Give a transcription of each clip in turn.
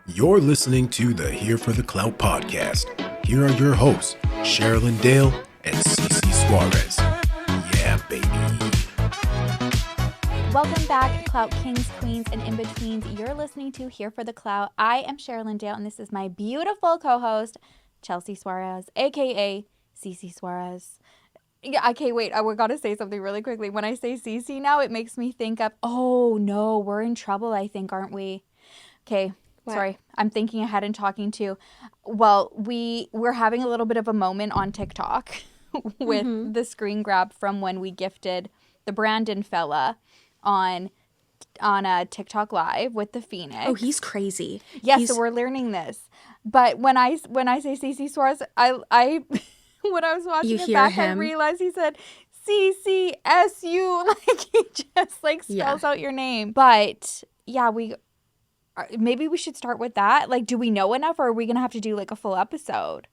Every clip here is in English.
You're listening to the Here for the Clout podcast. Here are your hosts, Sherilyn Dale and Cece Suarez. Yeah, baby. Welcome back, Clout Kings, Queens, and In-Betweens. You're listening to Here for the Clout. I am Sherilyn Dale, and this is my beautiful co-host, Chelsea Suarez, a.k.a. Cece Suarez. Yeah, okay, wait, I got to say something really quickly. When I say Cece now, it makes me think of, oh, no, we're in trouble, I think, aren't we? Okay. What? Sorry, I'm thinking ahead and talking to. Well, we're having a little bit of a moment on TikTok with the screen grab from when we gifted the Brandon fella on a TikTok live with the Phoenix. Oh, he's crazy. Yes, so we're learning this. But when I say CC Suarez, I when I was watching it back, I realized he said CCSU, like he just like spells out your name. But yeah, maybe we should start with that. Like, do we know enough, or are we going to have to do like a full episode?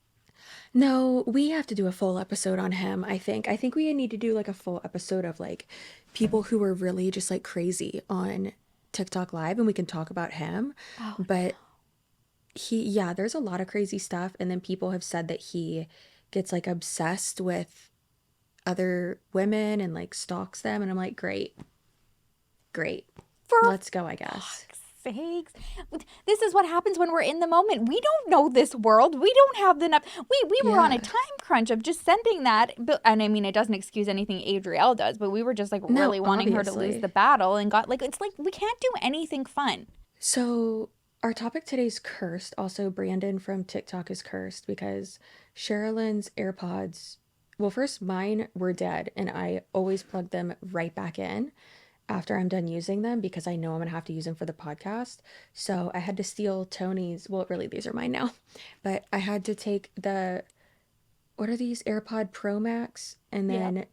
No, we have to do a full episode on him, I think. I think we need to do like a full episode of like people who were really just like crazy on TikTok Live, and we can talk about him. Oh, but there's a lot of crazy stuff. And then people have said that he gets like obsessed with other women and like stalks them. And I'm like, great. Let's go, I guess. Sakes. This is what happens when we're in the moment. We don't know this world. We don't have enough. We were on a time crunch of just sending that. And I mean, it doesn't excuse anything Adrielle does, but we were just like really wanting her to lose the battle and got like, it's like we can't do anything fun. So our topic today is cursed. Also, Brandon from TikTok is cursed because Sherilyn's AirPods, well, first mine were dead and I always plug them right back in after I'm done using them because I know I'm gonna have to use them for the podcast. So I had to steal Tony's, well, really these are mine now, but I had to take what are these, AirPod Pro Max, and then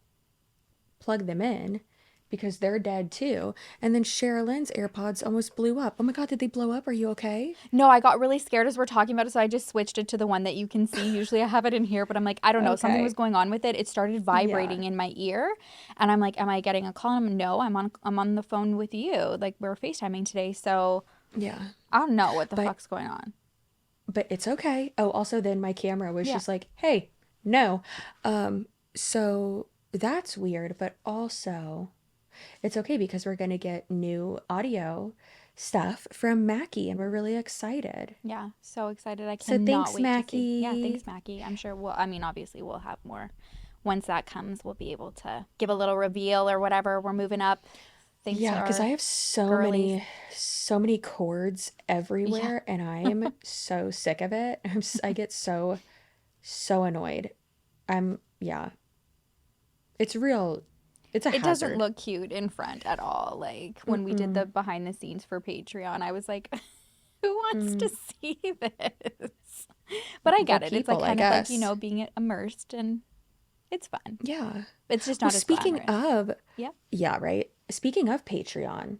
plug them in because they're dead too. And then Sherilyn's AirPods almost blew up. Oh my God, did they blow up? Are you okay? No, I got really scared as we're talking about it, so I just switched it to the one that you can see. Usually I have it in here, but I'm like, I don't know. Okay. Something was going on with it. It started vibrating in my ear, and I'm like, am I getting a call? No, I'm on the phone with you. Like, we're FaceTiming today, so I don't know what the fuck's going on. But it's okay. Oh, also then my camera was just like, hey, no. So that's weird, but also it's okay because we're going to get new audio stuff from Mackie, and we're really excited. Yeah, so excited. I cannot wait Mackie. To see. Yeah, thanks, Mackie. I'm sure obviously we'll have more. Once that comes, we'll be able to give a little reveal or whatever. We're moving up. Thanks. Yeah, because I have so many cords everywhere, and I am so sick of it. I get so annoyed. It's real. It's a hazard. It doesn't look cute in front at all. Like when we did the behind the scenes for Patreon, I was like, who wants to see this? But I get it. It's like kind of like, being immersed, and it's fun. Yeah. It's just not as speaking glamorous. of, yeah, right. Speaking of Patreon,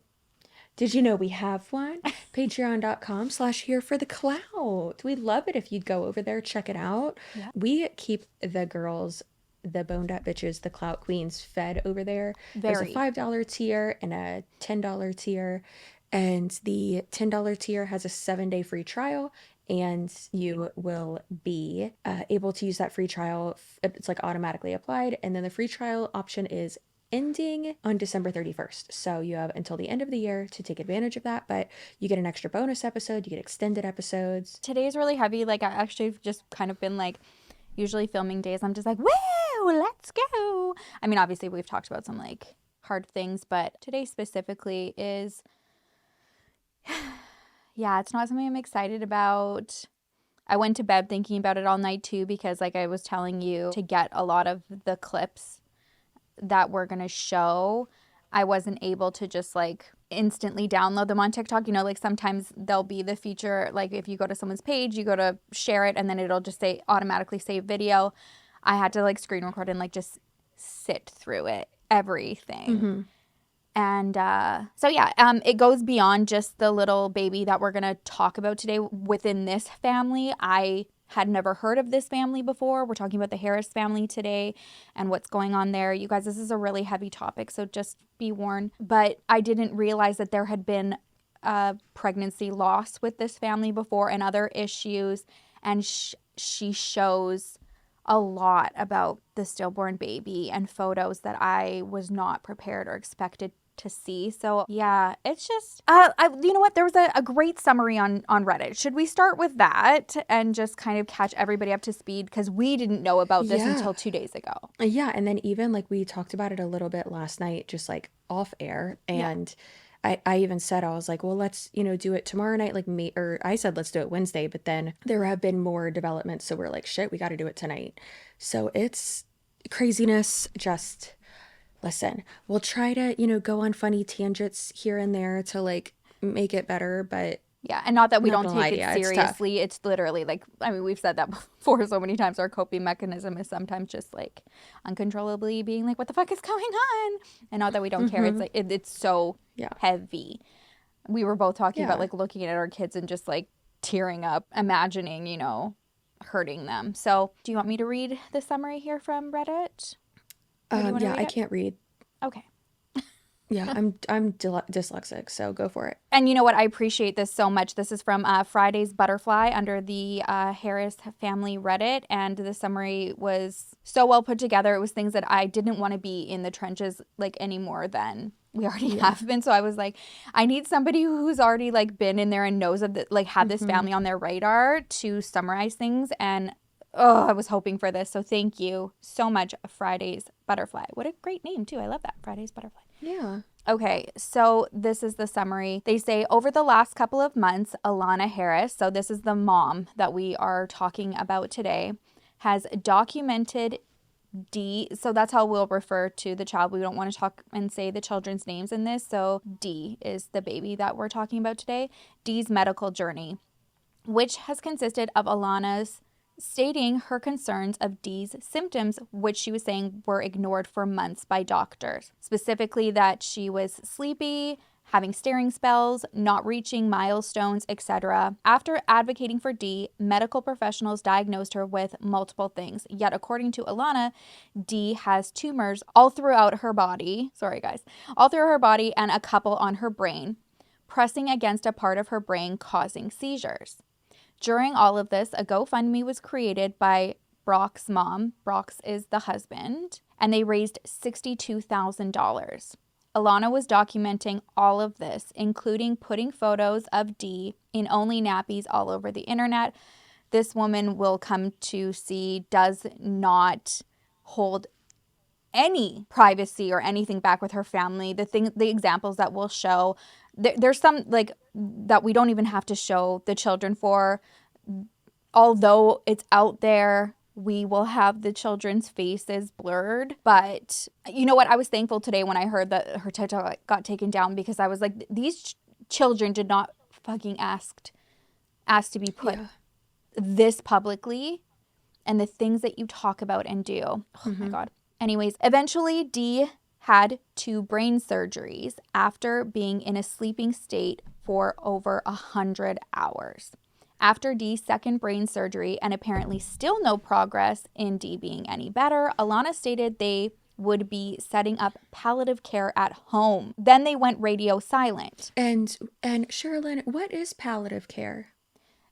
did you know we have one? Patreon.com/HereForTheClout. We'd love it if you'd go over there, check it out. Yeah. We keep the girls, the boned up bitches, the Clout Queens, fed over there. There's a $5 tier and a $10 tier, and the $10 tier has a 7-day free trial, and you will be able to use that free trial. It's like automatically applied, and then the free trial option is ending on December 31st. So you have until the end of the year to take advantage of that, but you get an extra bonus episode, you get extended episodes. Today's really heavy. Like, I actually just kind of been like, usually filming days, I'm just like, woo, let's go. I mean, obviously we've talked about some like hard things, but today specifically is, it's not something I'm excited about. I went to bed thinking about it all night too, because like I was telling you, to get a lot of the clips that we're going to show, I wasn't able to just like instantly download them on TikTok. Like sometimes there'll be the feature, like if you go to someone's page, you go to share it, and then it'll just say automatically save video. I had to like screen record and like just sit through it, everything. And it goes beyond just the little baby that we're going to talk about today within this family. I had never heard of this family before. We're talking about the Harris family today and what's going on there. You guys, this is a really heavy topic, so just be warned. But I didn't realize that there had been pregnancy loss with this family before and other issues. And she shows a lot about the stillborn baby and photos that I was not prepared or expected to see. So yeah, it's just, you know what? There was a great summary on Reddit. Should we start with that and just kind of catch everybody up to speed? Because we didn't know about this until 2 days ago. Yeah. And then even like we talked about it a little bit last night, just like off air. And I even said, I was like, well, let's, do it tomorrow night. Like or I said, let's do it Wednesday, but then there have been more developments. So we're like, shit, we got to do it tonight. So it's craziness. Just listen, we'll try to, go on funny tangents here and there to like make it better, but yeah, and not that we don't take it seriously. It's literally like, I mean, we've said that before so many times. Our coping mechanism is sometimes just like uncontrollably being like, what the fuck is going on? And not that we don't care. It's like, it's so heavy. We were both talking about like looking at our kids and just like tearing up, imagining, hurting them. So do you want me to read the summary here from Reddit? Yeah, I can't read. Okay. Yeah, I'm dyslexic, so go for it. And you know what? I appreciate this so much. This is from Friday's Butterfly under the Harris family Reddit. And the summary was so well put together. It was things that I didn't want to be in the trenches like any more than we already have been. So I was like, I need somebody who's already like been in there and knows of the, like had this family on their radar to summarize things. And I was hoping for this. So thank you so much, Friday's Butterfly. What a great name too. I love that, Friday's Butterfly. Yeah. Okay, so this is the summary. They say, over the last couple of months, Alana Harris, so this is the mom that we are talking about today, has documented D, so that's how we'll refer to the child. We don't want to talk and say the children's names in this, so D is the baby that we're talking about today. D's medical journey, which has consisted of Alana's stating her concerns of D's symptoms, which she was saying were ignored for months by doctors. Specifically that she was sleepy, having staring spells, not reaching milestones, etc. After advocating for D, medical professionals diagnosed her with multiple things. Yet according to Alana, D has tumors all throughout her body. Sorry guys. All through her body and a couple on her brain, pressing against a part of her brain causing seizures. During all of this, a GoFundMe was created by Brock's mom. Brock's is the husband, and they raised $62,000. Alana was documenting all of this, including putting photos of D in only nappies all over the internet. This woman, will come to see, does not hold any privacy or anything back with her family. The examples that we'll show, there's some like that we don't even have to show the children for. Although it's out there, we will have the children's faces blurred. But you know what? I was thankful today when I heard that her TikTok got taken down, because I was like, these children did not fucking ask to be put this publicly, and the things that you talk about and do. Oh my God. Anyways, eventually D had 2 brain surgeries after being in a sleeping state for over 100 hours. After D's second brain surgery and apparently still no progress in D being any better, Alana stated they would be setting up palliative care at home. Then they went radio silent. And Sherilyn, what is palliative care?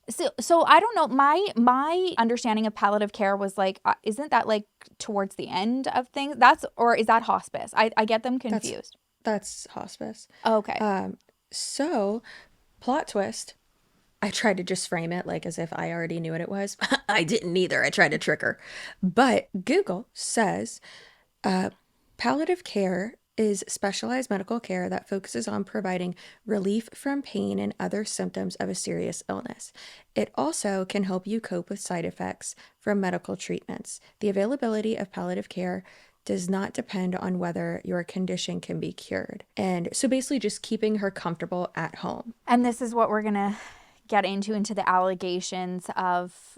So I don't know. My understanding of palliative care was like, isn't that like towards the end of things? Or is that hospice? I get them confused. That's hospice. Okay. So plot twist. I tried to just frame it like as if I already knew what it was. I didn't either. I tried to trick her. But Google says palliative care is specialized medical care that focuses on providing relief from pain and other symptoms of a serious illness. It also can help you cope with side effects from medical treatments. The availability of palliative care does not depend on whether your condition can be cured. And so basically just keeping her comfortable at home. And this is what we're going to get into the allegations of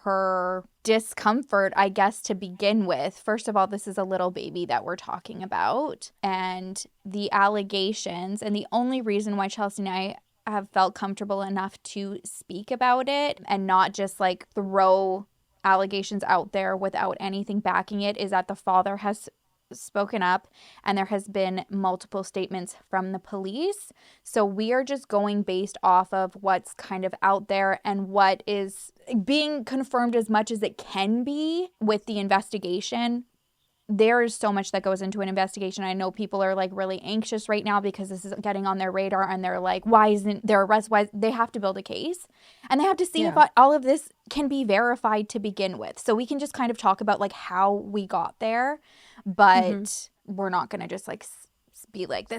her discomfort, I guess, to begin with. First of all, this is a little baby that we're talking about. And the allegations, and the only reason why Chelsea and I have felt comfortable enough to speak about it and not just like throw allegations out there without anything backing it, is that the father has spoken up, and there has been multiple statements from the police. So we are just going based off of what's kind of out there and what is being confirmed as much as it can be with the investigation. There is so much that goes into an investigation. I know people are like really anxious right now because this is getting on their radar, and they're like, why isn't there arrest? Why? They have to build a case, and they have to see if all of this can be verified to begin with. So we can just kind of talk about like how we got there, but we're not going to just like be like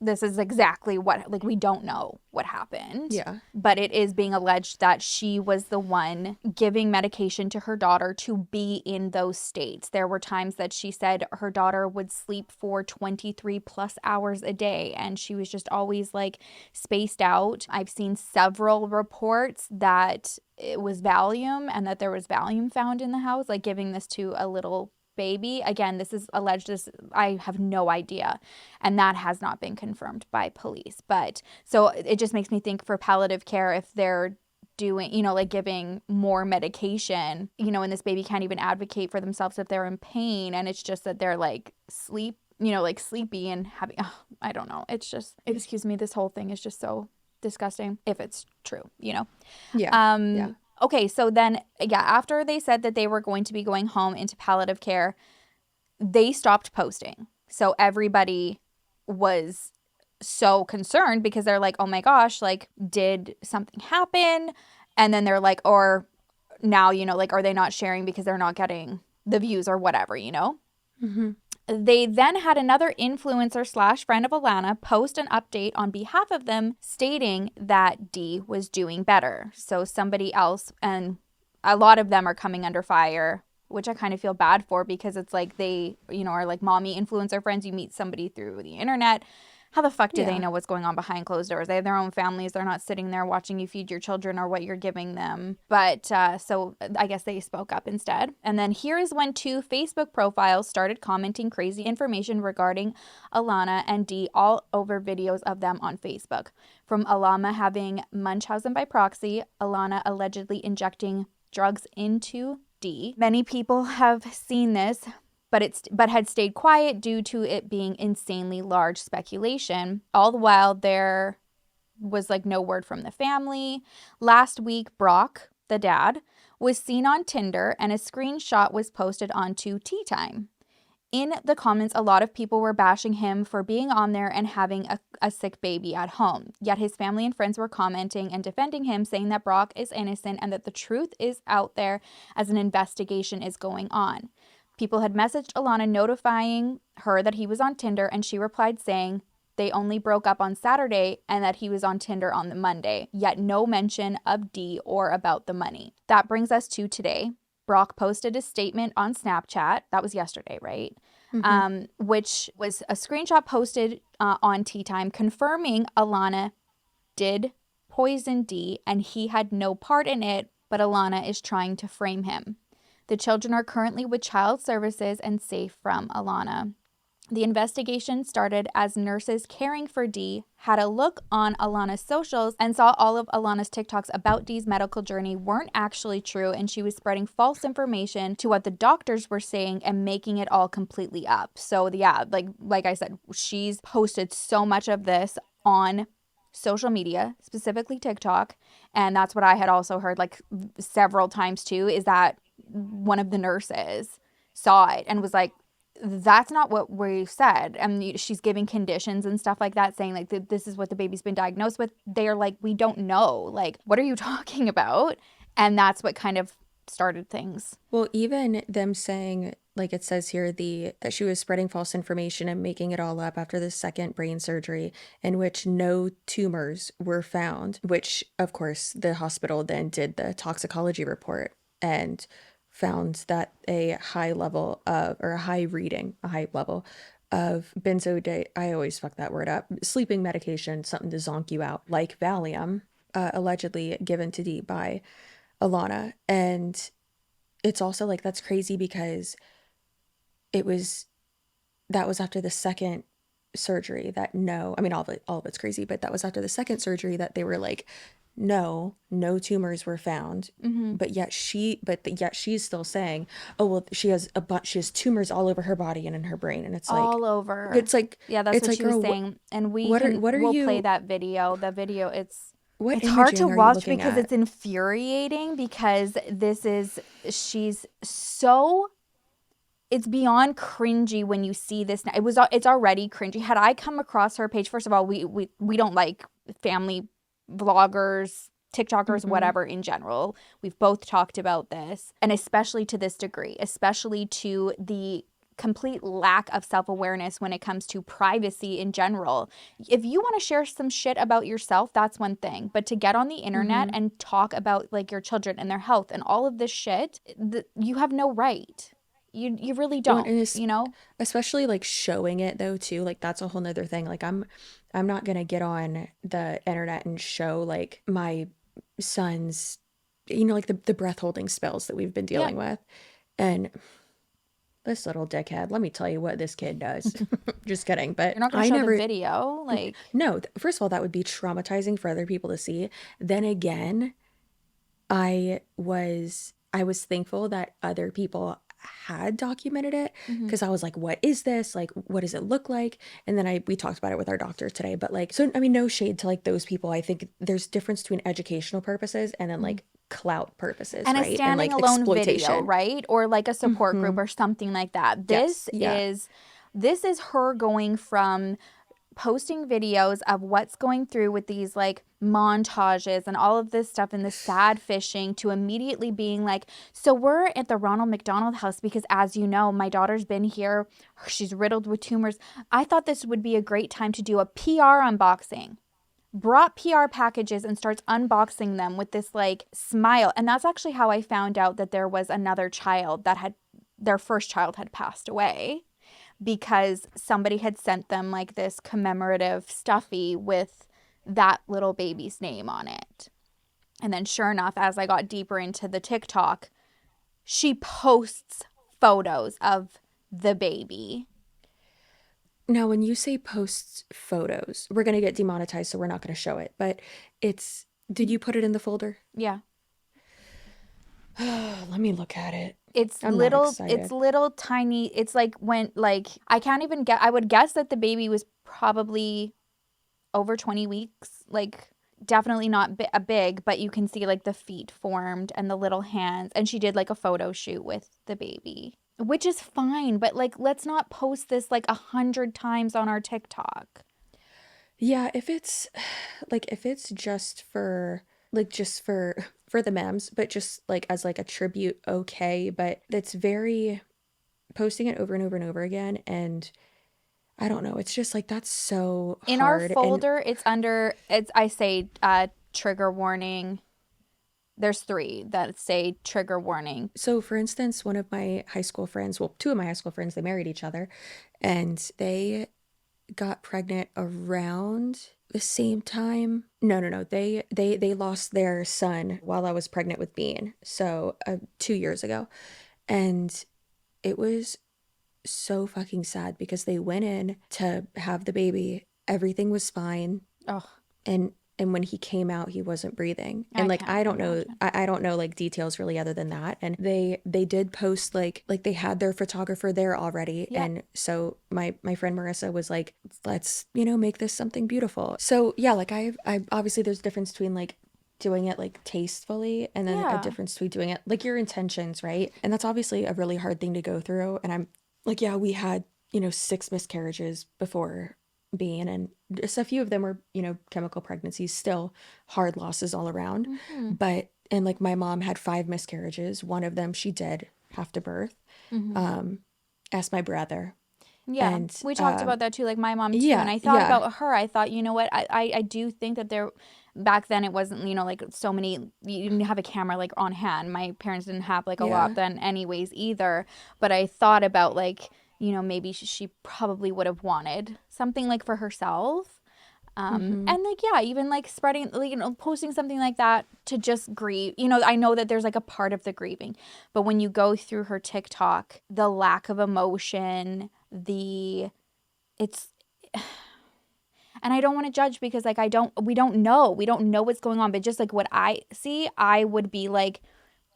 this is exactly what, like, we don't know what happened. Yeah. But it is being alleged that she was the one giving medication to her daughter to be in those states. There were times that she said her daughter would sleep for 23 plus hours a day, and she was just always like spaced out. I've seen several reports that it was Valium and that there was Valium found in the house, like giving this to a little baby. Again, this is alleged. I have no idea, and that has not been confirmed by police. But so it just makes me think, for palliative care, if they're doing, like giving more medication, and this baby can't even advocate for themselves if they're in pain, and it's just that they're like like sleepy and having, I don't know. It's just, excuse me, this whole thing is just so disgusting if it's true, Yeah. Okay, so then, after they said that they were going to be going home into palliative care, they stopped posting. So everybody was so concerned because they're like, oh my gosh, like, did something happen? And then they're like, or now, like, are they not sharing because they're not getting the views or whatever, They then had another influencer / friend of Alana post an update on behalf of them stating that Dee was doing better. So somebody else, and a lot of them are coming under fire, which I kind of feel bad for, because it's like they, are like mommy influencer friends. You meet somebody through the internet. How the fuck do they know what's going on behind closed doors? They have their own families. They're not sitting there watching you feed your children or what you're giving them. But so I guess they spoke up instead. And then here is when 2 Facebook profiles started commenting crazy information regarding Alana and Dee all over videos of them on Facebook. From Alana having Munchausen by proxy, Alana allegedly injecting drugs into Dee. Many people have seen this, but had stayed quiet due to it being insanely large speculation. All the while, there was like no word from the family. Last week, Brock, the dad, was seen on Tinder, and a screenshot was posted onto Tea Time. In the comments, a lot of people were bashing him for being on there and having a sick baby at home. Yet his family and friends were commenting and defending him, saying that Brock is innocent and that the truth is out there as an investigation is going on. People had messaged Alana notifying her that he was on Tinder, and she replied saying they only broke up on Saturday and that he was on Tinder on the Monday, yet no mention of Dee or about the money. That brings us to today. Brock posted a statement on Snapchat. That was yesterday, right? Which was a screenshot posted on Tea Time confirming Alana did poison Dee and he had no part in it, but Alana is trying to frame him. The children are currently with child services and safe from Alana. The investigation started as nurses caring for Dee had a look on Alana's socials and saw all of Alana's TikToks about Dee's medical journey weren't actually true, and she was spreading false information to what the doctors were saying and making it all completely up. So yeah, like I said, she's posted so much of this on social media, specifically TikTok, and that's what I had also heard like several times too, is that one of the nurses saw it and was like, that's not what we said. And she's giving conditions and stuff like that, saying like this is what the baby's been diagnosed with. They're like, we don't know. Like, what are you talking about? And that's what kind of started things. Well, even them saying, like it says here, that she was spreading false information and making it all up after the second brain surgery in which no tumors were found, which of course the hospital then did the toxicology report and found that a high level of I always fuck that word up, sleeping medication, something to zonk you out, like Valium, allegedly given to Dee by Alana. And it's also like, that's crazy because that was after the second surgery all of it's crazy, but that was after the second surgery that they were like, no tumors were found. But yet she's still saying, oh well, she has tumors all over her body and in her brain, and it's like, All over. it's like, Yeah, that's it's what like, she was girl, saying. And what are we'll play you, that video. The video, what it's hard to imaging are you watch looking because at? it's infuriating because she's so, it's beyond cringy when you see this. It's already cringy. Had I come across her page, first of all, we don't like family vloggers, TikTokers, whatever in general. We've both talked about this, and especially to this degree, especially to the complete lack of self-awareness when it comes to privacy in general. If you want to share some shit about yourself, that's one thing, but to get on the internet and talk about like your children and their health and all of this shit, you have no right. You really Well, don't, and it's you know? especially like showing it though too, like that's a whole nother thing. Like I'm not gonna get on the internet and show like my son's, like the breath holding spells that we've been Yeah. dealing with. And this little dickhead, let me tell you what this kid does. Just kidding. But You're not going to I show never, the video, like, no, first of all, that would be traumatizing for other people to see. Then again, I was thankful that other people had documented it, because I was like, what is this? Like, what does it look like? And then we talked about it with our doctor today. But like, so I mean, no shade to like those people. I think there's difference between educational purposes and then like clout purposes, and a right? And standing like alone video, exploitation. right? Or like a support group or something like that. Yes. Yeah. This is her going from posting videos of what's going through with these like montages and all of this stuff and the sad fishing to immediately being like, so we're at the Ronald McDonald House because, as you know, my daughter's been here. She's riddled with tumors. I thought this would be a great time to do a PR unboxing. Brought PR packages and starts unboxing them with this like smile. And that's actually how I found out that there was another child that their first child had passed away, because somebody had sent them like this commemorative stuffy with that little baby's name on it. And then sure enough, as I got deeper into the TikTok, she posts photos of the baby. Now, when you say posts photos, we're going to get demonetized, so we're not going to show it. But did you put it in the folder? Yeah. Let me look at it. It's I'm not little, excited. it's little tiny, it's like when, like, I would guess that the baby was probably over 20 weeks, like definitely not big, but you can see like the feet formed and the little hands. And she did like a photo shoot with the baby, which is fine, but like, let's not post this like 100 times on our TikTok. Yeah, if it's just for the memes, but just like as like a tribute, okay, but it's very posting it over and over and over again, and I don't know, it's just like that's so In our hard. folder, I say trigger warning. There's 3 that say trigger warning. So for instance, one of my high school friends, well, 2 of my high school friends, they married each other, and they got pregnant around the same time. No. They lost their son while I was pregnant with Bean. So 2 years ago. And it was so fucking sad because they went in to have the baby. Everything was fine. Oh, And when he came out, he wasn't breathing. And like, I don't know like details really other than that. And they did post like they had their photographer there already. Yeah. And so my friend Marissa was like, let's, make this something beautiful. So yeah, like I obviously there's a difference between like doing it like tastefully and then a difference between doing it like your intentions, right? And that's obviously a really hard thing to go through. And I'm like, yeah, we had, 6 miscarriages before Bean, and just a few of them were, chemical pregnancies, still hard losses all around. But, and like my mom had 5 miscarriages. One of them she did have to birth. Asked my brother. yeah. And We talked about that too, like my mom too. yeah, And I thought yeah. about her. I thought, you know what? I do think that back then it wasn't, like so many, you didn't have a camera like on hand. My parents didn't have like a lot then anyways either. But I thought about like, maybe she probably would have wanted something like for herself. And like, yeah, even like spreading, like, posting something like that to just grieve. I know that there's like a part of the grieving, but when you go through her TikTok, the lack of emotion, and And I don't want to judge because like we don't know what's going on. But just like what I see, I would be like,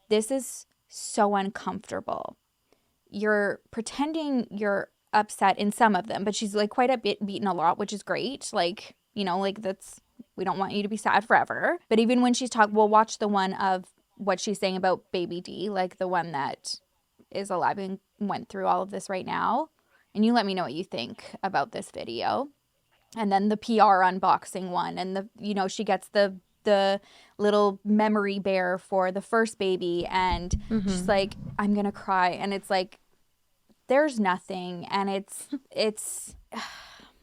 this is so uncomfortable. You're pretending you're upset in some of them, but she's like quite a bit beaten a lot, which is great. Like, you know, like we don't want you to be sad forever. But even when she's we'll watch the one of what she's saying about baby D, like the one that is alive and went through all of this right now. And you let me know what you think about this video. And then the PR unboxing one, and she gets the little memory bear for the first baby, and she's like, I'm gonna cry, and it's like, there's nothing, and it's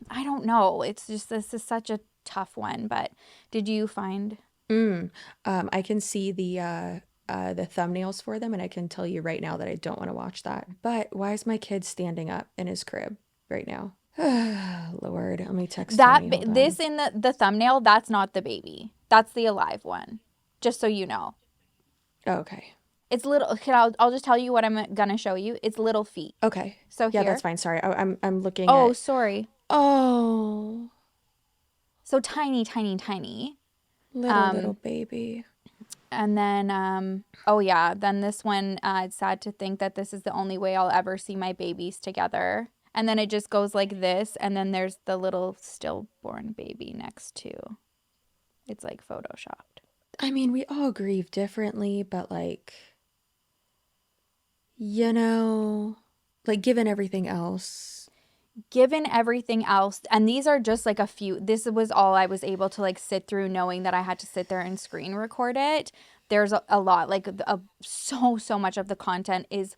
I don't know, it's just, this is such a tough one. But did you find I can see the thumbnails for them, and I can tell you right now that I don't want to watch that. But why is my kid standing up in his crib right now? Lord, let me text that Tony. Hold this on. in the thumbnail? That's not the baby, that's the alive one, just so you know. Oh, okay. It's little. I'll just tell you what I'm gonna show you. It's little feet. Okay. So Yeah, here. that's fine. Sorry, I'm looking Oh, at. sorry. Oh, So tiny, tiny, tiny. little baby. And then, oh yeah, then this one, it's sad to think that this is the only way I'll ever see my babies together. And then it just goes like this, and then there's the little stillborn baby next to. It's like photoshopped. I mean, we all grieve differently, but like, you know, like given everything else, and these are just like a few, this was all I was able to like sit through, knowing that I had to sit there and screen record it. There's a lot, like so much of the content is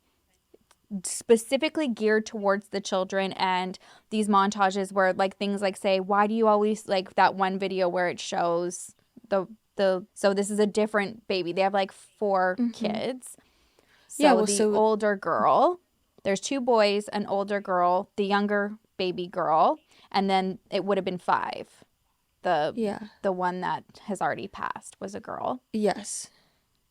specifically geared towards the children, and these montages where like things like say, why do you always, like that one video where it shows so this is a different baby. They have like 4 kids. So yeah. Well, the older girl, there's 2 boys, an older girl, the younger baby girl, and then it would have been 5. The one that has already passed was a girl. Yes.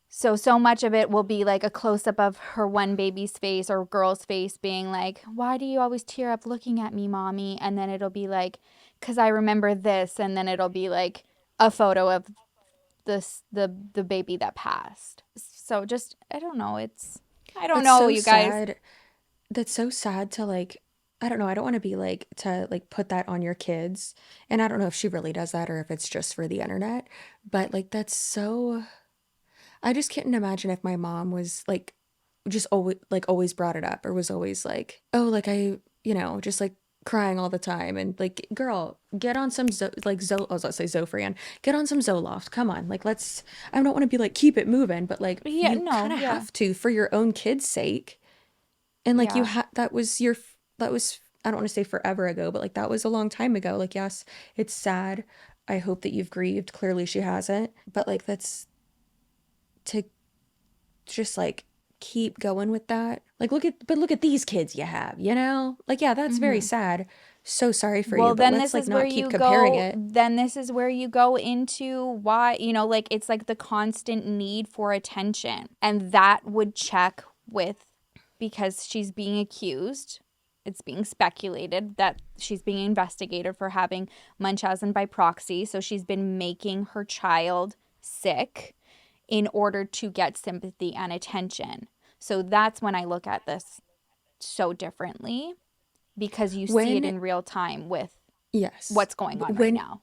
So much of it will be like a close-up of her one baby's face or girl's face being like, why do you always tear up looking at me, mommy? And then it'll be like, because I remember this. And then it'll be like a photo of the baby that passed. So just, I don't know. I don't know, you guys. Sad. That's so sad to like, I don't know. I don't want to be like, to like put that on your kids. And I don't know if she really does that or if it's just for the internet. But like, that's so, I just couldn't imagine if my mom was like, just always brought it up, or was always like, oh, like just like crying all the time, and like, girl, get on some I was about to say Zofran, get on some Zoloft, come on, like I don't want to be like, keep it moving, but like, Yeah, you kind of have to for your own kids' sake. And like, that was I don't want to say forever ago, but like, that was a long time ago. Like, yes, it's sad. I hope that you've grieved. Clearly she hasn't, but like, that's to just like keep going with that. Like, look at these kids you have, like, yeah, that's very sad. So sorry for you, but let's like not keep comparing it. Then this is where you go into why, like, it's like the constant need for attention, and that would check with, because she's being accused, it's being speculated that she's being investigated for having Munchausen by proxy. So she's been making her child sick in order to get sympathy and attention. So that's when I look at this so differently, because you see it in real time with what's going on right now.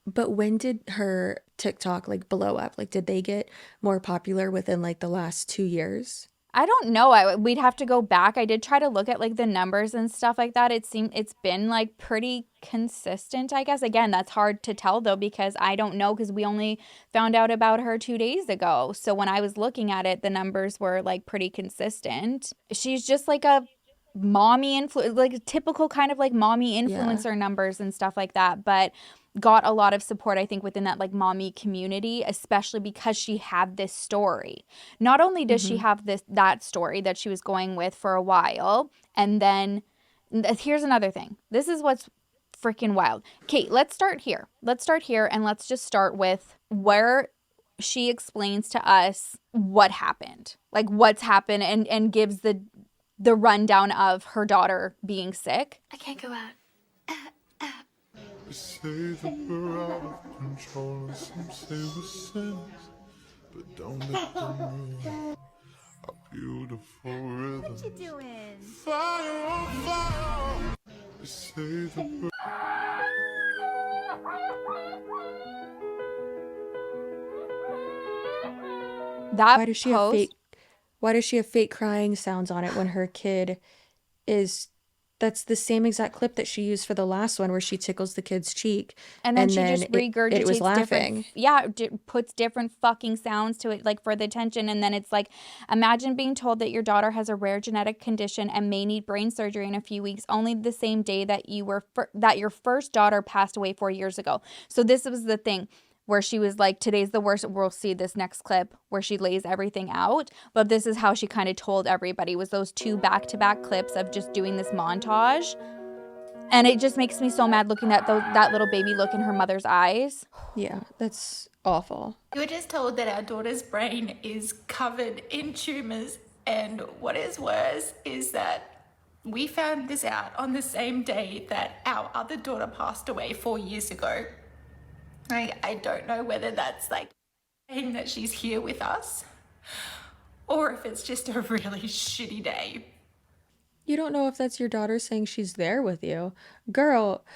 But when did her TikTok like blow up? Like, did they get more popular within like the last 2 years? I don't know. We'd have to go back. I did try to look at like the numbers and stuff like that. It's been like pretty consistent, I guess. Again, that's hard to tell though, because I don't know, because we only found out about her 2 days ago. So when I was looking at it, the numbers were like pretty consistent. She's just like a mommy like a typical kind of like mommy influencer numbers and stuff like that, but got a lot of support, I think, within that like mommy community, especially because she had this story. Not only does she have that story that she was going with for a while, and then here's another thing. This is what's freaking wild. Okay, let's start here, and let's just start with where she explains to us what happened, like what's happened, and gives the rundown of her daughter being sick. I can't go out. They say that we're out of control and some say we're sinners, but don't let them ruin our beautiful rhythm. What you doing? Fire on fire. They say that we're That Why does she have post, fake why does she have fake crying sounds on it when her kid is that's the same exact clip that she used for the last one where she tickles the kid's cheek and then she just it regurgitates was laughing. puts different fucking sounds to it, like for the attention. And then it's like, imagine being told that your daughter has a rare genetic condition and may need brain surgery in a few weeks, only the same day that that your first daughter passed away 4 years ago. So this was the thing where she was like, today's the worst. We'll see this next clip where she lays everything out. But this is how she kind of told everybody, was those 2 back-to-back clips of just doing this montage. And it just makes me so mad looking at that little baby look in her mother's eyes. Yeah, that's awful. We were just told that our daughter's brain is covered in tumors, and what is worse is that we found this out on the same day that our other daughter passed away 4 years ago. I don't know whether that's like saying that she's here with us or if it's just a really shitty day. You don't know if that's your daughter saying she's there with you. Girl,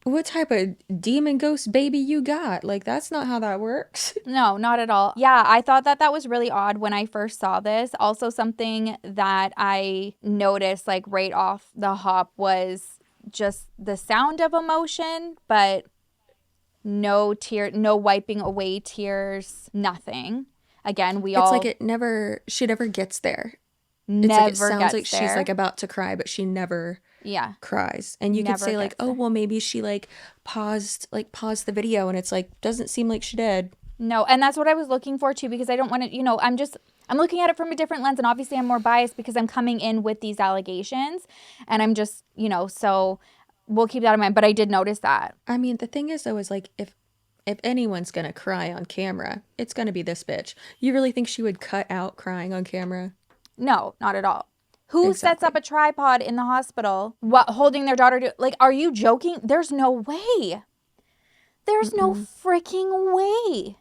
what type of demon ghost baby you got? Like, that's not how that works. No, not at all. Yeah, I thought that was really odd when I first saw this. Also, something that I noticed like right off the hop was just the sound of emotion, but no wiping away tears, nothing. Again, It's like she never gets there. It's like it sounds like she's like about to cry, but she never cries. And you could say like, oh, well, maybe she like paused the video, and it's like, doesn't seem like she did. No, and that's what I was looking for too, because I don't want to, I'm looking at it from a different lens, and obviously I'm more biased because I'm coming in with these allegations, and I'm just, so we'll keep that in mind. But I did notice that. I mean, the thing is though, is like, if anyone's gonna cry on camera, it's gonna be this bitch. You really think she would cut out crying on camera? No, not at all. Who sets up a tripod in the hospital holding their daughter are you joking? There's no way. There's no freaking way.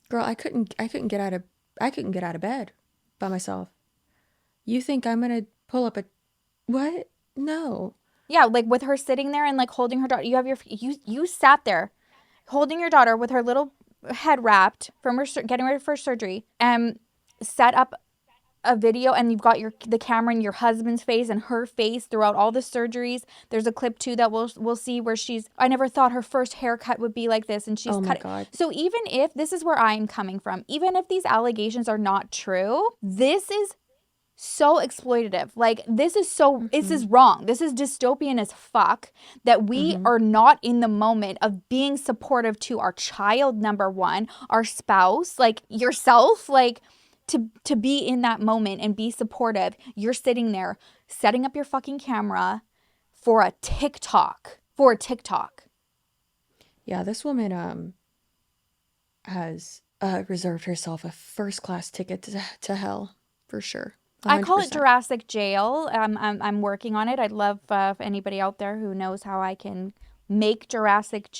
Girl, I couldn't get out of bed by myself. You think I'm gonna pull up what? No. Yeah, like with her sitting there and like holding her daughter. You sat there holding your daughter with her little head wrapped from her getting ready for surgery, and set up a video, and you've got the camera in your husband's face and her face throughout all the surgeries. There's a clip too that we'll see where I never thought her first haircut would be like this, and she's cut. God. So even if this is where I'm coming from, even if these allegations are not true, this is so exploitative. Like, this is wrong. This is dystopian as fuck that we are not in the moment of being supportive to our child, number one, our spouse, like yourself, like to be in that moment and be supportive. You're sitting there setting up your fucking camera for a TikTok. Yeah, this woman has reserved herself a first-class ticket to hell for sure. 100%. I call it Jurassic Jail. I'm working on it. I'd love if anybody out there who knows how I can make Jurassic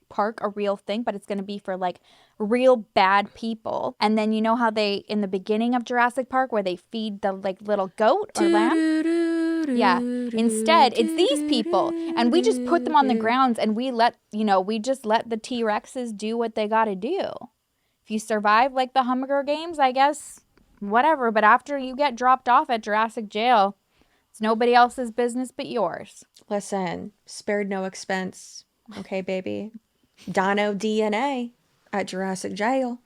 Park a real thing, but it's going to be for like real bad people. And then you know how they, in the beginning of Jurassic Park, where they feed the like little goat or lamb? Yeah. Instead, it's these people, and we just put them on the grounds, and we just let the T-Rexes do what they got to do. If you survive like the Hunger Games, I guess, whatever. But after you get dropped off at Jurassic Jail, it's nobody else's business but yours. Listen, spared no expense. Okay, baby. Dino DNA at Jurassic Jail.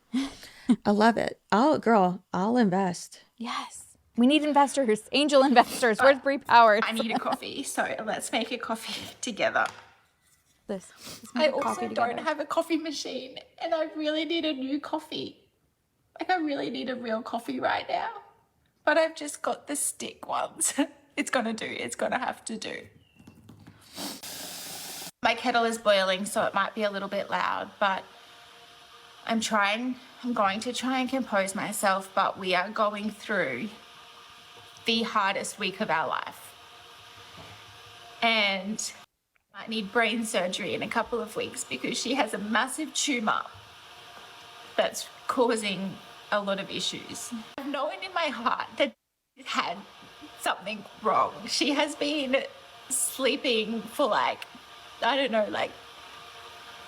I love it. I'll invest. Yes. We need investors, angel investors. Where's Bree Powers? I need a coffee, so let's make a coffee together. Let's I also don't have a coffee machine, and I really need a new coffee. Like, I really need a real coffee right now. But I've just got the stick ones. It's gonna have to do. My kettle is boiling, so it might be a little bit loud, but I'm going to try and compose myself, but we are going through the hardest week of our life. And I might need brain surgery in a couple of weeks because she has a massive tumor that's causing a lot of issues. I've known in my heart that she had something wrong. She has been sleeping for like, I don't know, like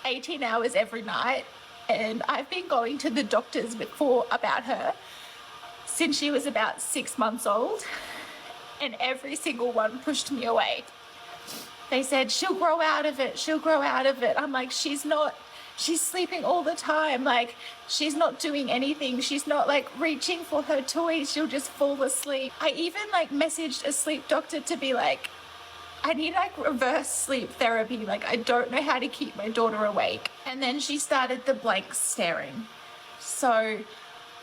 18 hours every night. And I've been going to the doctors before about her since she was about 6 months old. And every single one pushed me away. They said, she'll grow out of it. She'll grow out of it. I'm like, she's not. She's sleeping all the time. Like, she's not doing anything. She's not like reaching for her toys. She'll just fall asleep. I even like messaged a sleep doctor to be like, I need like reverse sleep therapy. Like, I don't know how to keep my daughter awake. And then she started the blank staring. So,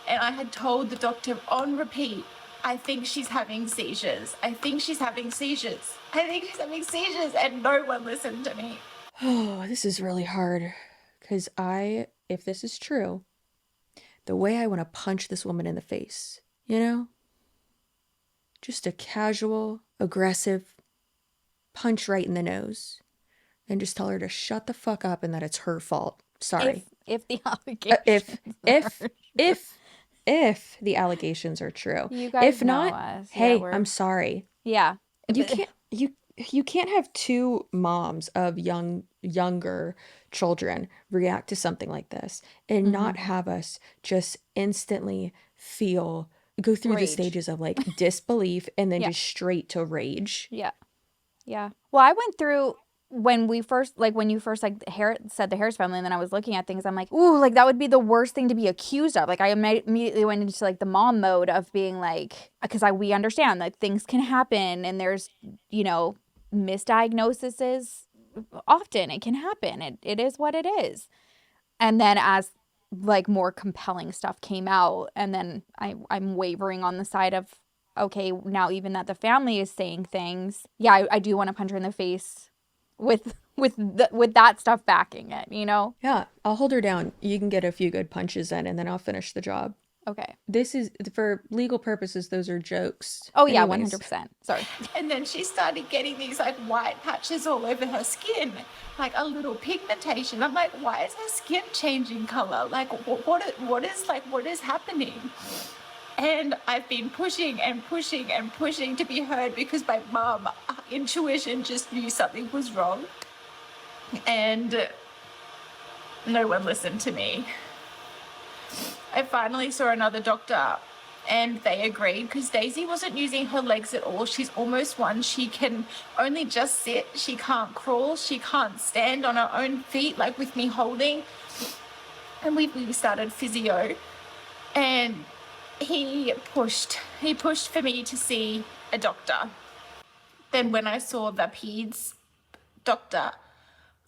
and I had told the doctor on repeat, I think she's having seizures. I think she's having seizures. I think she's having seizures. And no one listened to me. Oh, this is really hard. Because if this is true, the way I want to punch this woman in the face, you know? Just a casual, aggressive punch right in the nose. And just tell her to shut the fuck up and that it's her fault. Sorry. If the allegations if the allegations are true. You guys if not, know us. hey, Yeah, I'm sorry. Yeah. You can't have two moms of younger children react to something like this and not have us just instantly go through the Rage. stages of like disbelief and then Yeah. just straight to rage. Yeah. Yeah. Well, I went through when you first said the Harris family, and then I was looking at things, I'm like, ooh, like that would be the worst thing to be accused of. Like I immediately went into like the mom mode of being like, because we understand that things can happen and there's, misdiagnoses. Often it can happen. It is what it is. And then as like more compelling stuff came out, and then I'm wavering on the side of, okay, now even that the family is saying things, yeah, I do want to punch her in the face with that stuff backing it, Yeah, I'll hold her down. You can get a few good punches in and then I'll finish the job. Okay. This is, for legal purposes, those are jokes. Oh yeah, Anyways. 100%. Sorry. And then she started getting these like white patches all over her skin, like a little pigmentation. I'm like, why is her skin changing color? Like, what is happening? And I've been pushing and pushing and pushing to be heard because my mom, intuition, just knew something was wrong. And no one listened to me. I finally saw another doctor and they agreed because Daisy wasn't using her legs at all. She's almost one. She can only just sit. She can't crawl. She can't stand on her own feet, like with me holding. And we started physio, and he pushed for me to see a doctor. Then when I saw the peds doctor,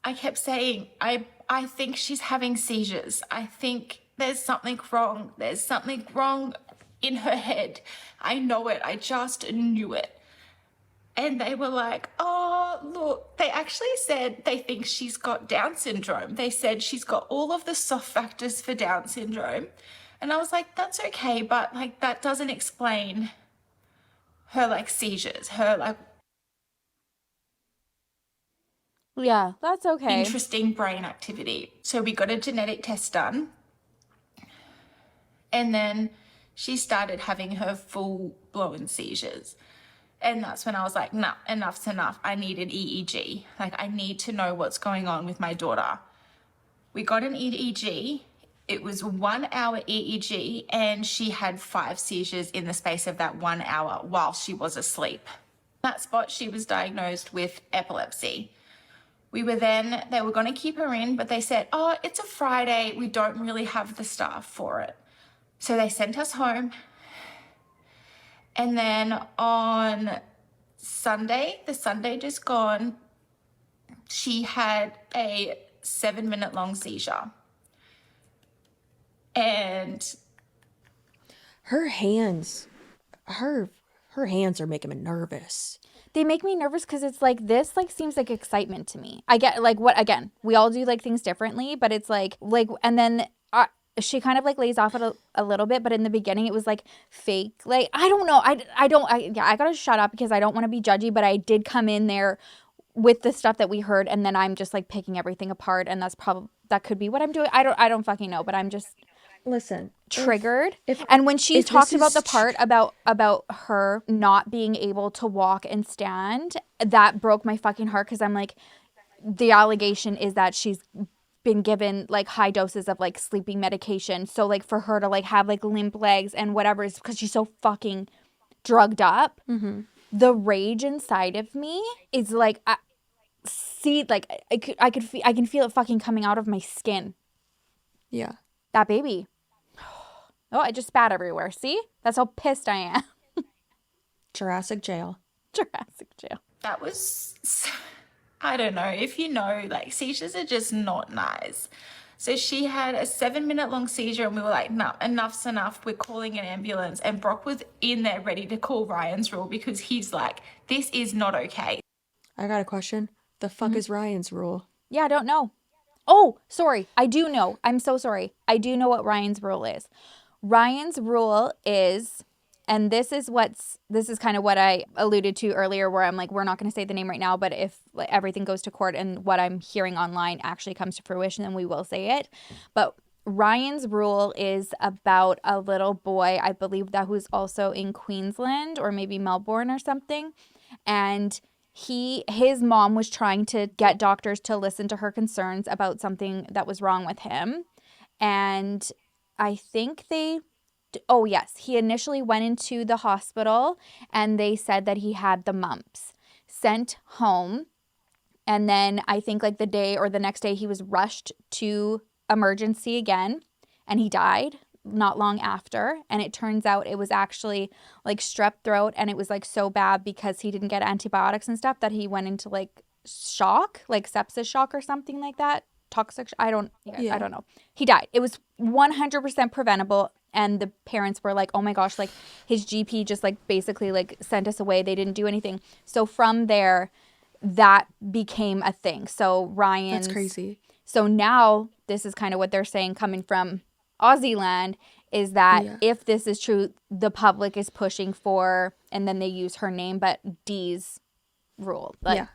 I kept saying, I think she's having seizures. I think there's something wrong. There's something wrong in her head. I know it. I just knew it. And they were like, oh, look, they actually said they think she's got Down syndrome. They said she's got all of the soft factors for Down syndrome. And I was like, that's okay, but like that doesn't explain her like seizures, her like Yeah, that's okay. interesting brain activity. So we got a genetic test done. And then she started having her full-blown seizures. And that's when I was like, no, enough's enough. I need an EEG. Like, I need to know what's going on with my daughter. We got an EEG. It was 1 hour EEG, and she had 5 seizures in the space of that 1 hour while she was asleep. That spot, she was diagnosed with epilepsy. They were going to keep her in, but they said, oh, it's a Friday. We don't really have the staff for it. So they sent us home. And then on Sunday, the Sunday just gone, she had a 7-minute long seizure. And Her hands are making me nervous. They make me nervous because it's like, this like seems like excitement to me. I get like what, again, we all do like things differently, but it's like, and then she kind of like lays off it a little bit, but in the beginning it was like fake. Like, I don't know. I gotta shut up because I don't want to be judgy, but I did come in there with the stuff that we heard, and then I'm just like picking everything apart, and that could be what I'm doing. I don't fucking know, but I'm just Listen, triggered. if And when she if talked this about is the part about her not being able to walk and stand, that broke my fucking heart, because I'm like, the allegation is that she's been given like high doses of like sleeping medication, so like for her to like have like limp legs and whatever is because she's so fucking drugged up. The rage inside of me is like, I can feel it fucking coming out of my skin. yeah. That baby. Oh, I just spat everywhere. See? That's how pissed I am. Jurassic jail. Jurassic jail. That was, I don't know, if you know, like seizures are just not nice. So she had a 7-minute long seizure and we were like, no, enough's enough. We're calling an ambulance. And Brock was in there ready to call Ryan's rule because he's like, this is not okay. I got a question. The fuck is Ryan's rule? Yeah, I don't know. Oh, sorry. I do know. I'm so sorry. I do know what Ryan's rule is. Ryan's rule is, and this is kind of what I alluded to earlier, where I'm like, we're not going to say the name right now, but if like, everything goes to court and what I'm hearing online actually comes to fruition, then we will say it. But Ryan's rule is about a little boy, I believe, that who's also in Queensland or maybe Melbourne or something. And his mom was trying to get doctors to listen to her concerns about something that was wrong with him. And I think he initially went into the hospital and they said that he had the mumps. Sent home. And then I think like the day or the next day he was rushed to emergency again and he died not long after. And it turns out it was actually like strep throat, and it was like so bad because he didn't get antibiotics and stuff that he went into like shock, like sepsis shock or something like that. Toxic. I don't know. He died. It was 100% preventable. And the parents were like, oh my gosh, like his GP just like basically like sent us away. They didn't do anything. So from there, that became a thing. So Ryan's. That's crazy. So now this is kind of what they're saying coming from Aussie land, is that if this is true, the public is pushing for, and then they use her name, but Dee's rule. Like,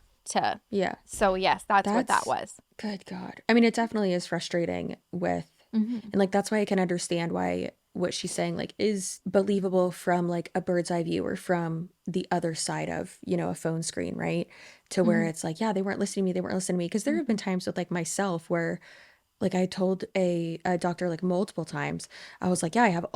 So yes, that's what that was. Good God. I mean, it definitely is frustrating with, and like, that's why I can understand why what she's saying like is believable from like a bird's eye view or from the other side of, you know, a phone screen, right? To where it's like, yeah, they weren't listening to me. Because there have been times with like myself where like I told a doctor like multiple times, I was like, yeah, I have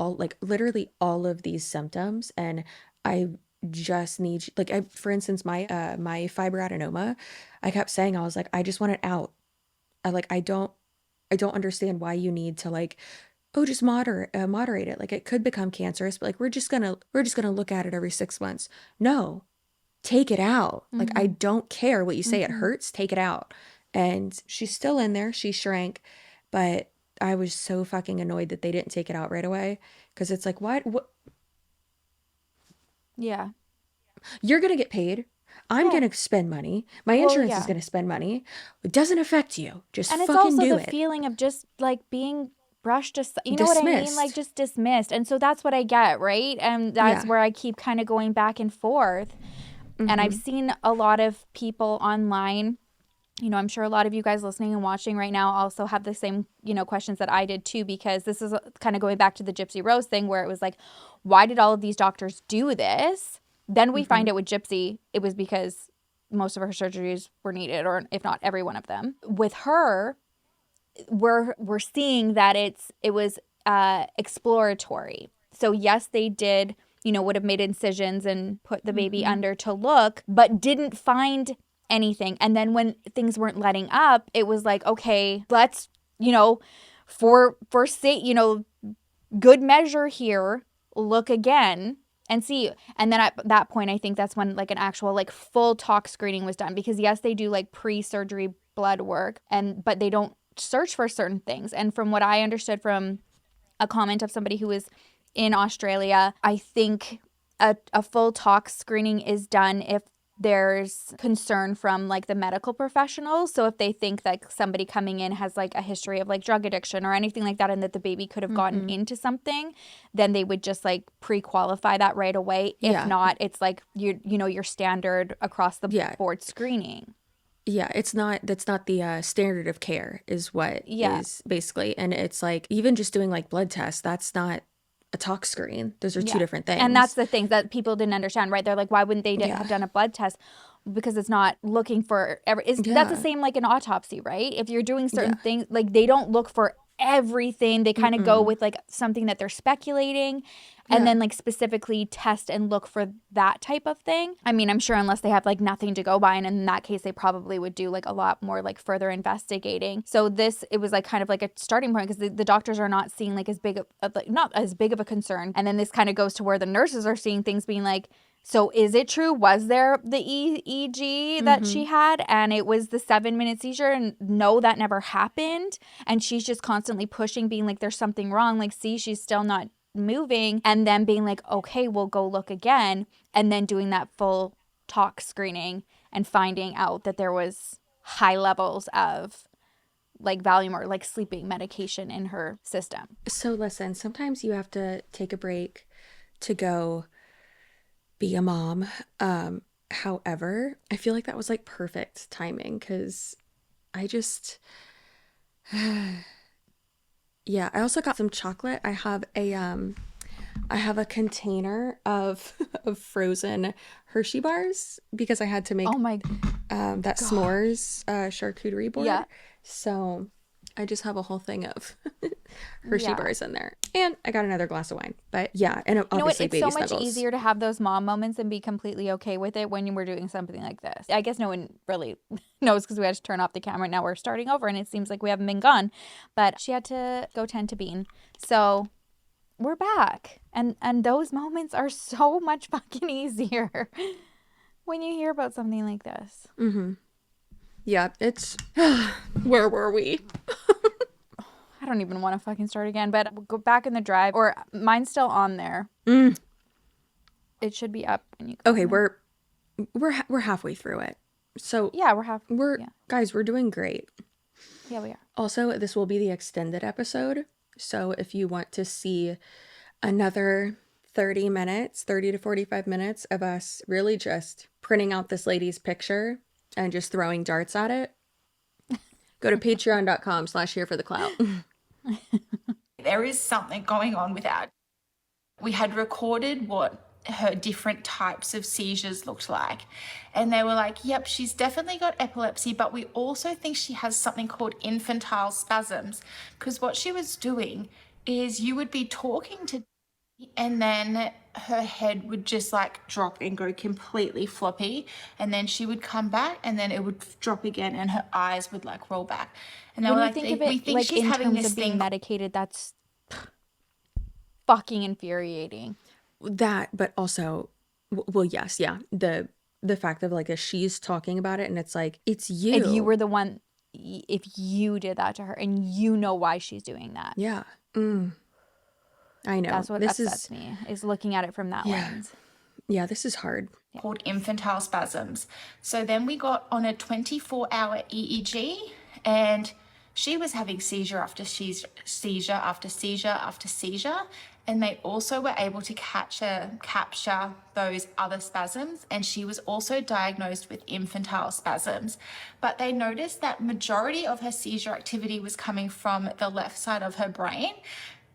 literally all of these symptoms and I just need, like, for instance, my fibroadenoma, I kept saying, I was like, I just want it out. I don't understand why you need to like, oh, just moderate it. Like it could become cancerous, but like we're just gonna look at it every 6 months. No, take it out. Like I don't care what you say. It hurts. Take it out. And she's still in there. She shrank, but I was so fucking annoyed that they didn't take it out right away, because it's like, what? Yeah. You're gonna get paid. I'm gonna spend money. My insurance is gonna spend money. It doesn't affect you. Just and it's fucking also do the it. feeling of just like being brushed aside, you know what I mean, Dismissed. like just dismissed. And so that's what I get, right? And that's where I keep kind of going back and forth. And I've seen a lot of people online, you know, I'm sure a lot of you guys listening and watching right now also have the same, you know, questions that I did too, because this is kind of going back to the Gypsy Rose thing, where it was like, why did all of these doctors do this? Then we find out with Gypsy, it was because most of her surgeries were needed, or if not every one of them. With her, we're seeing that it was exploratory. So yes, they did, you know, would have made incisions and put the baby under to look, but didn't find anything. And then when things weren't letting up, it was like, okay, let's, you know, for you know, good measure here, look again and see. And then at that point, I think that's when like an actual like full tox screening was done, because yes, they do like pre-surgery blood work, but they don't search for certain things. And from what I understood from a comment of somebody who was in Australia, I think a full tox screening is done if there's concern from like the medical professionals. So if they think that somebody coming in has like a history of like drug addiction or anything like that, and that the baby could have gotten into something, then they would just like pre-qualify that right away. If not, it's like you know, your standard across the board screening. That's not the standard of care is what Yeah. is basically. And it's like, even just doing like blood tests, that's not a tox screen. Those are two Yeah. different things. And that's the thing that people didn't understand, right? They're like, why wouldn't they have done a blood test? Because it's not looking for that's the same like an autopsy, right? If you're doing certain things, like they don't look for everything. They kind of go with like something that they're speculating and then like specifically test and look for that type of thing. I mean, I'm sure unless they have like nothing to go by, and in that case they probably would do like a lot more like further investigating. So it was like kind of like a starting point, because the doctors are not seeing like not as big of a concern. And then this kind of goes to where the nurses are seeing things being like, so is it true? Was there the EEG that she had and it was the 7-minute seizure? And no, that never happened. And she's just constantly pushing, being like, there's something wrong. Like, see, she's still not moving. And then being like, okay, we'll go look again. And then doing that full tox screening and finding out that there was high levels of like Valium or like sleeping medication in her system. So listen, sometimes you have to take a break to go be a mom. However, I feel like that was like perfect timing, because I just I also got some chocolate. I have a container of frozen Hershey bars because I had to make that s'mores charcuterie board. Yeah. So I just have a whole thing of Hershey bars in there. And I got another glass of wine. But yeah, and obviously baby it's so snuggles. much easier to have those mom moments and be completely okay with it when you were doing something like this. I guess no one really knows because we had to turn off the camera. Now we're starting over and it seems like we haven't been gone. But she had to go tend to Bean. So we're back. And those moments are so much fucking easier when you hear about something like this. Mm-hmm. Yeah, it's... Where were we? I don't even want to fucking start again, but we'll go back in the drive, or mine's still on there. It should be up when you come Okay, in. we're halfway through it. So Yeah, guys, we're doing great. Yeah, we are. Also, this will be the extended episode. So if you want to see another 30 to 45 minutes of us really just printing out this lady's picture and just throwing darts at it, go to patreon.com/here for the clout. There is something going on with that. We had recorded what her different types of seizures looked like. And they were like, yep, she's definitely got epilepsy, but we also think she has something called infantile spasms. Because what she was doing is you would be talking to, and then her head would just like drop and go completely floppy. And then she would come back and then it would drop again and her eyes would like roll back. And they When were you like, think of we it think like she's in having terms this of being thing. medicated, that's fucking infuriating. That, but also, well, yes, yeah. The fact of like, she's talking about it and it's like, it's you. If you were the one, if you did that to her and you know why she's doing that. Yeah. I know. That's what this upsets me, is looking at it from that lens. Yeah, this is hard. Called infantile spasms. So then we got on a 24-hour EEG and she was having seizure after seizure after seizure after seizure. And they also were able to capture those other spasms. And she was also diagnosed with infantile spasms. But they noticed that majority of her seizure activity was coming from the left side of her brain.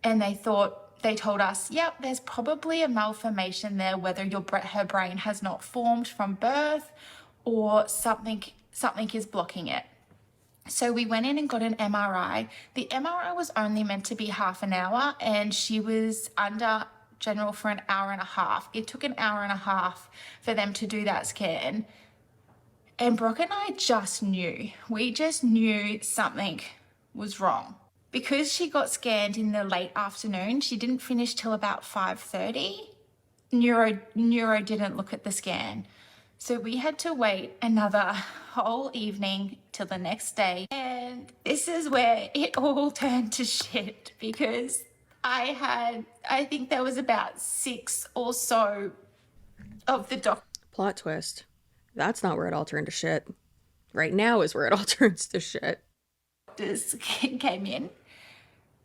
And they told us, yep, there's probably a malformation there, whether her brain has not formed from birth or something is blocking it. So we went in and got an MRI. The MRI was only meant to be half an hour and she was under general for an hour and a half. It took an hour and a half for them to do that scan. And Brock and I just knew. We just knew something was wrong. Because she got scanned in the late afternoon, she didn't finish till about 5:30. Neuro didn't look at the scan. So we had to wait another whole evening till the next day. And this is where it all turned to shit, because I think there was about 6 or so of the doctors. Plot twist. That's not where it all turned to shit. Right now is where it all turns to shit. Came in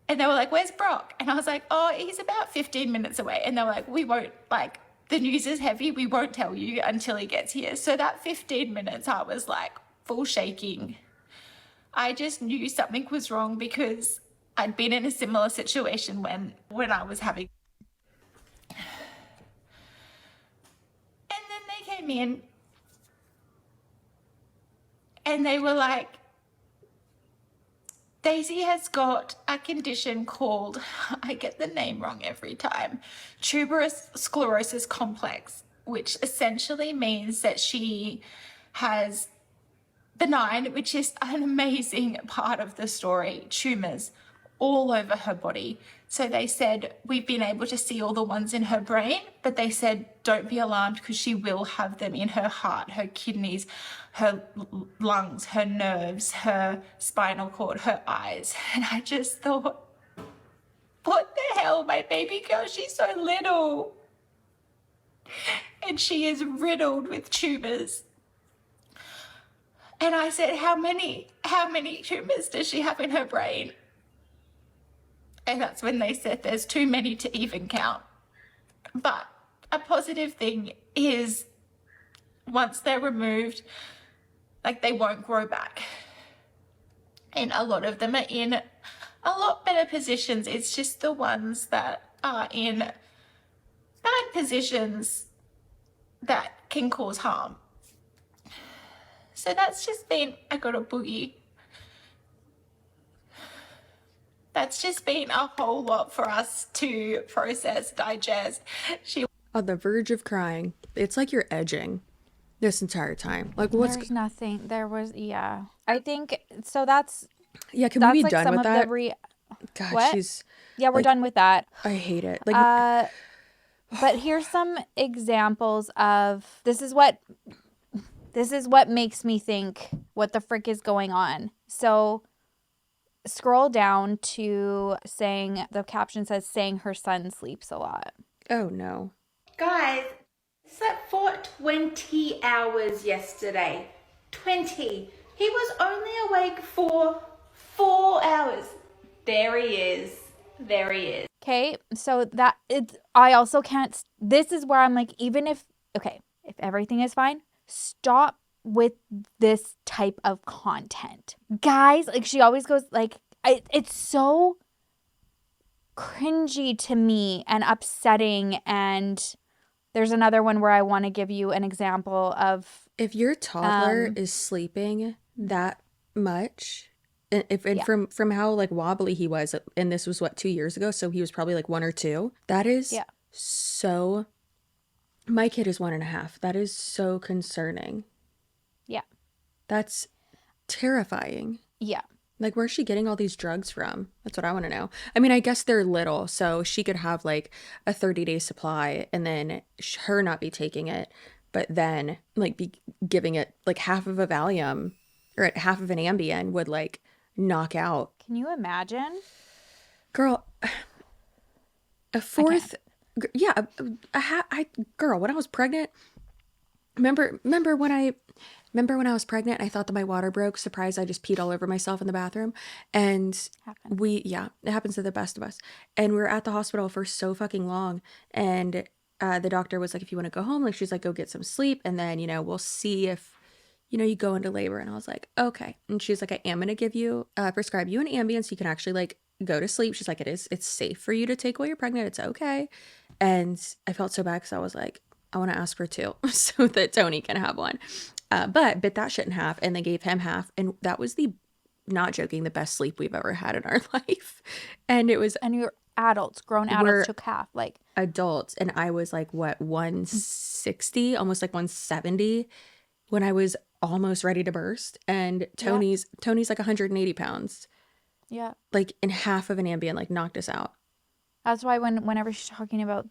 and they were like, where's Brock? And I was like, oh, he's about 15 minutes away. And they were like, we won't, like, the news is heavy. We won't tell you until he gets here. So that 15 minutes, I was like full shaking. I just knew something was wrong because I'd been in a similar situation when I was having. And then they came in and they were like, Daisy has got a condition called, I get the name wrong every time, tuberous sclerosis complex, which essentially means that she has benign, which is an amazing part of the story, tumours all over her body. So they said, we've been able to see all the ones in her brain, but they said, don't be alarmed because she will have them in her heart, her kidneys, her lungs, her nerves, her spinal cord, her eyes. And I just thought, what the hell, my baby girl, she's so little. And she is riddled with tumours. And I said, how many tumours does she have in her brain? And that's when they said there's too many to even count. But a positive thing is once they're removed, like they won't grow back. And a lot of them are in a lot better positions. It's just the ones that are in bad positions that can cause harm. So that's just been, I got a boogie. That's just been a whole lot for us to process, digest. She On the verge of crying. It's like you're edging this entire time. Like, what's... There's nothing. There was, yeah. I think, so that's Yeah, can we be like done some with of that? the God, What? she's... Yeah, we're like, done with that. I hate it. Like, But here's some examples of this is what makes me think what the frick is going on. So scroll down to saying, the caption says saying her son sleeps a lot. oh no. Guys, slept for 20 hours yesterday. 20. He was only awake for 4 hours. There he is. There he is. Okay, so that it's, I also can't, this is where I'm like, even if, okay, if everything is fine, stop with this type of content. Guys, like she always goes like, it's so cringy to me and upsetting. And there's another one where I want to give you an example of, If your toddler is sleeping that much, and Yeah. from how like wobbly he was, and this was what, 2 years ago, so he was probably like 1 or 2. That is Yeah. so. My kid is 1.5. That is so concerning. yeah, That's terrifying. yeah. Like, where's she getting all these drugs from? That's what I want to know. I mean, I guess they're little, so she could have like a 30-day supply and then her not be taking it, but then like be giving it like half of a Valium or half of an Ambien would like knock out. Can you imagine? Girl, a fourth, yeah, girl, when I was pregnant, remember when I was pregnant, I thought that my water broke. Surprise, I just peed all over myself in the bathroom. And Happened. it happens to the best of us. And we were at the hospital for so fucking long. And the doctor was like, if you want to go home, like she's like, go get some sleep. And then, we'll see if, you go into labor. And I was like, okay. And she's like, I am going to give you, prescribe you an Ambien so you can actually like go to sleep. She's like, it's safe for you to take while you're pregnant. It's okay. And I felt so bad because I was like, I want to ask for 2 so that Tony can have one. But bit that shit in half and they gave him half. And that was not joking, the best sleep we've ever had in our life. And it was And you're adults, grown We're- adults took half. Like, adults. And I was like, what, 160, almost like 170 when I was almost ready to burst. And Tony's like 180 pounds. yeah. Like in half of an Ambien, like knocked us out. That's why whenever she's talking about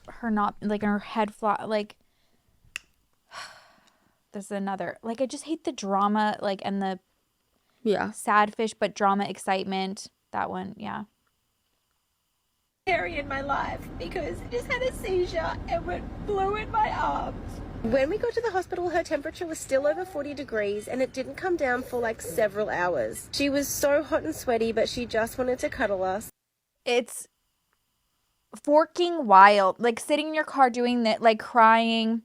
her not, like, her head flat, like, there's another, like, I just hate the drama, like, and the Yeah. sad fish, but drama, excitement. That one, yeah. scary in my life because I just had a seizure and went blue in my arms. When we got to the hospital, her temperature was still over 40 degrees and it didn't come down for like several hours. She was so hot and sweaty, but she just wanted to cuddle us. It's forking wild. Like, sitting in your car doing that, like, crying.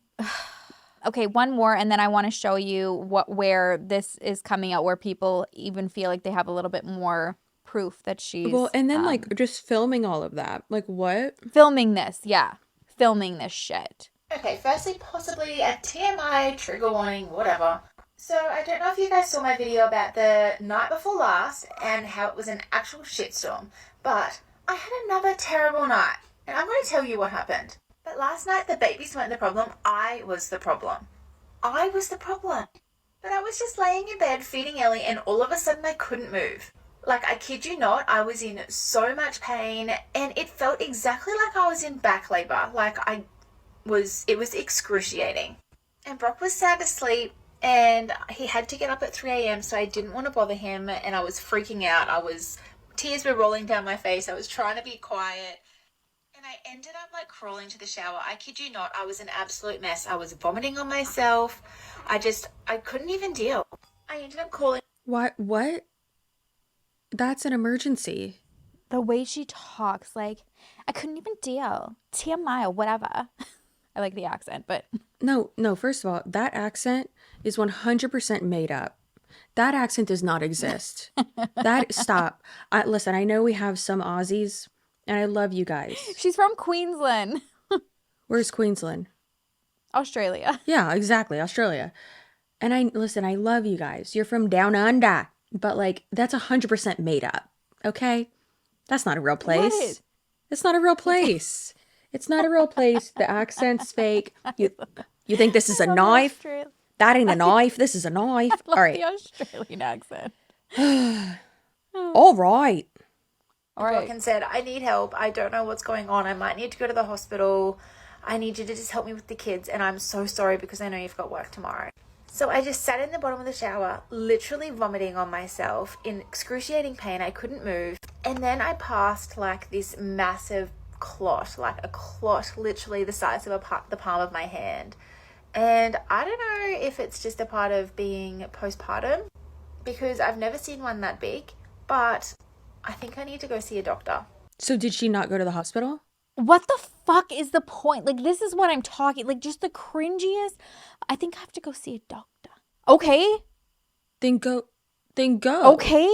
Okay, one more, and then I want to show you where this is coming out, where people even feel like they have a little bit more proof that she's Well, and then like just filming all of that. Like what? filming this. Yeah, filming this shit. Okay, firstly, possibly a TMI, trigger warning, whatever. So, I don't know if you guys saw my video about the night before last and how it was an actual shitstorm, but I had another terrible night, and I'm going to tell you what happened. But last night, the babies weren't the problem, I was the problem. I was the problem. But I was just laying in bed feeding Ellie, and all of a sudden I couldn't move. Like, I kid you not, I was in so much pain, and it felt exactly like I was in back labor. Like, it was excruciating. And Brock was sound asleep, and he had to get up at 3 a.m, so I didn't want to bother him, and I was freaking out. Tears were rolling down my face. I was trying to be quiet. And I ended up like crawling to the shower. I kid you not, I was an absolute mess. I was vomiting on myself. I couldn't even deal. I ended up calling. What? That's an emergency. The way she talks, like, I couldn't even deal. TMI or whatever. I like the accent, but No, first of all, that accent is 100% made up. That accent does not exist. Stop. Listen, I know we have some Aussies, and I love you guys. she's from Queensland, Where's Queensland? Australia. Yeah, exactly, Australia. And I love you guys. You're from down under. But like, that's 100% made up, okay? That's not a real place. What? It's not a real place. It's not a real place. The accent's fake. You think this is a knife? That ain't a knife. This is a knife. Love All right. the Australian accent. All right. All right. Brock and said, I need help. I don't know what's going on. I might need to go to the hospital. I need you to just help me with the kids. And I'm so sorry because I know you've got work tomorrow. So I just sat in the bottom of the shower, literally vomiting on myself in excruciating pain. I couldn't move. And then I passed like this massive clot, like a clot literally the size of the palm of my hand. And I don't know if it's just a part of being postpartum, because I've never seen one that big, but I think I need to go see a doctor. So did she not go to the hospital? What the fuck is the point? Like, this is what I'm talking, like, just the cringiest. I think I have to go see a doctor. Okay. Then go. Okay.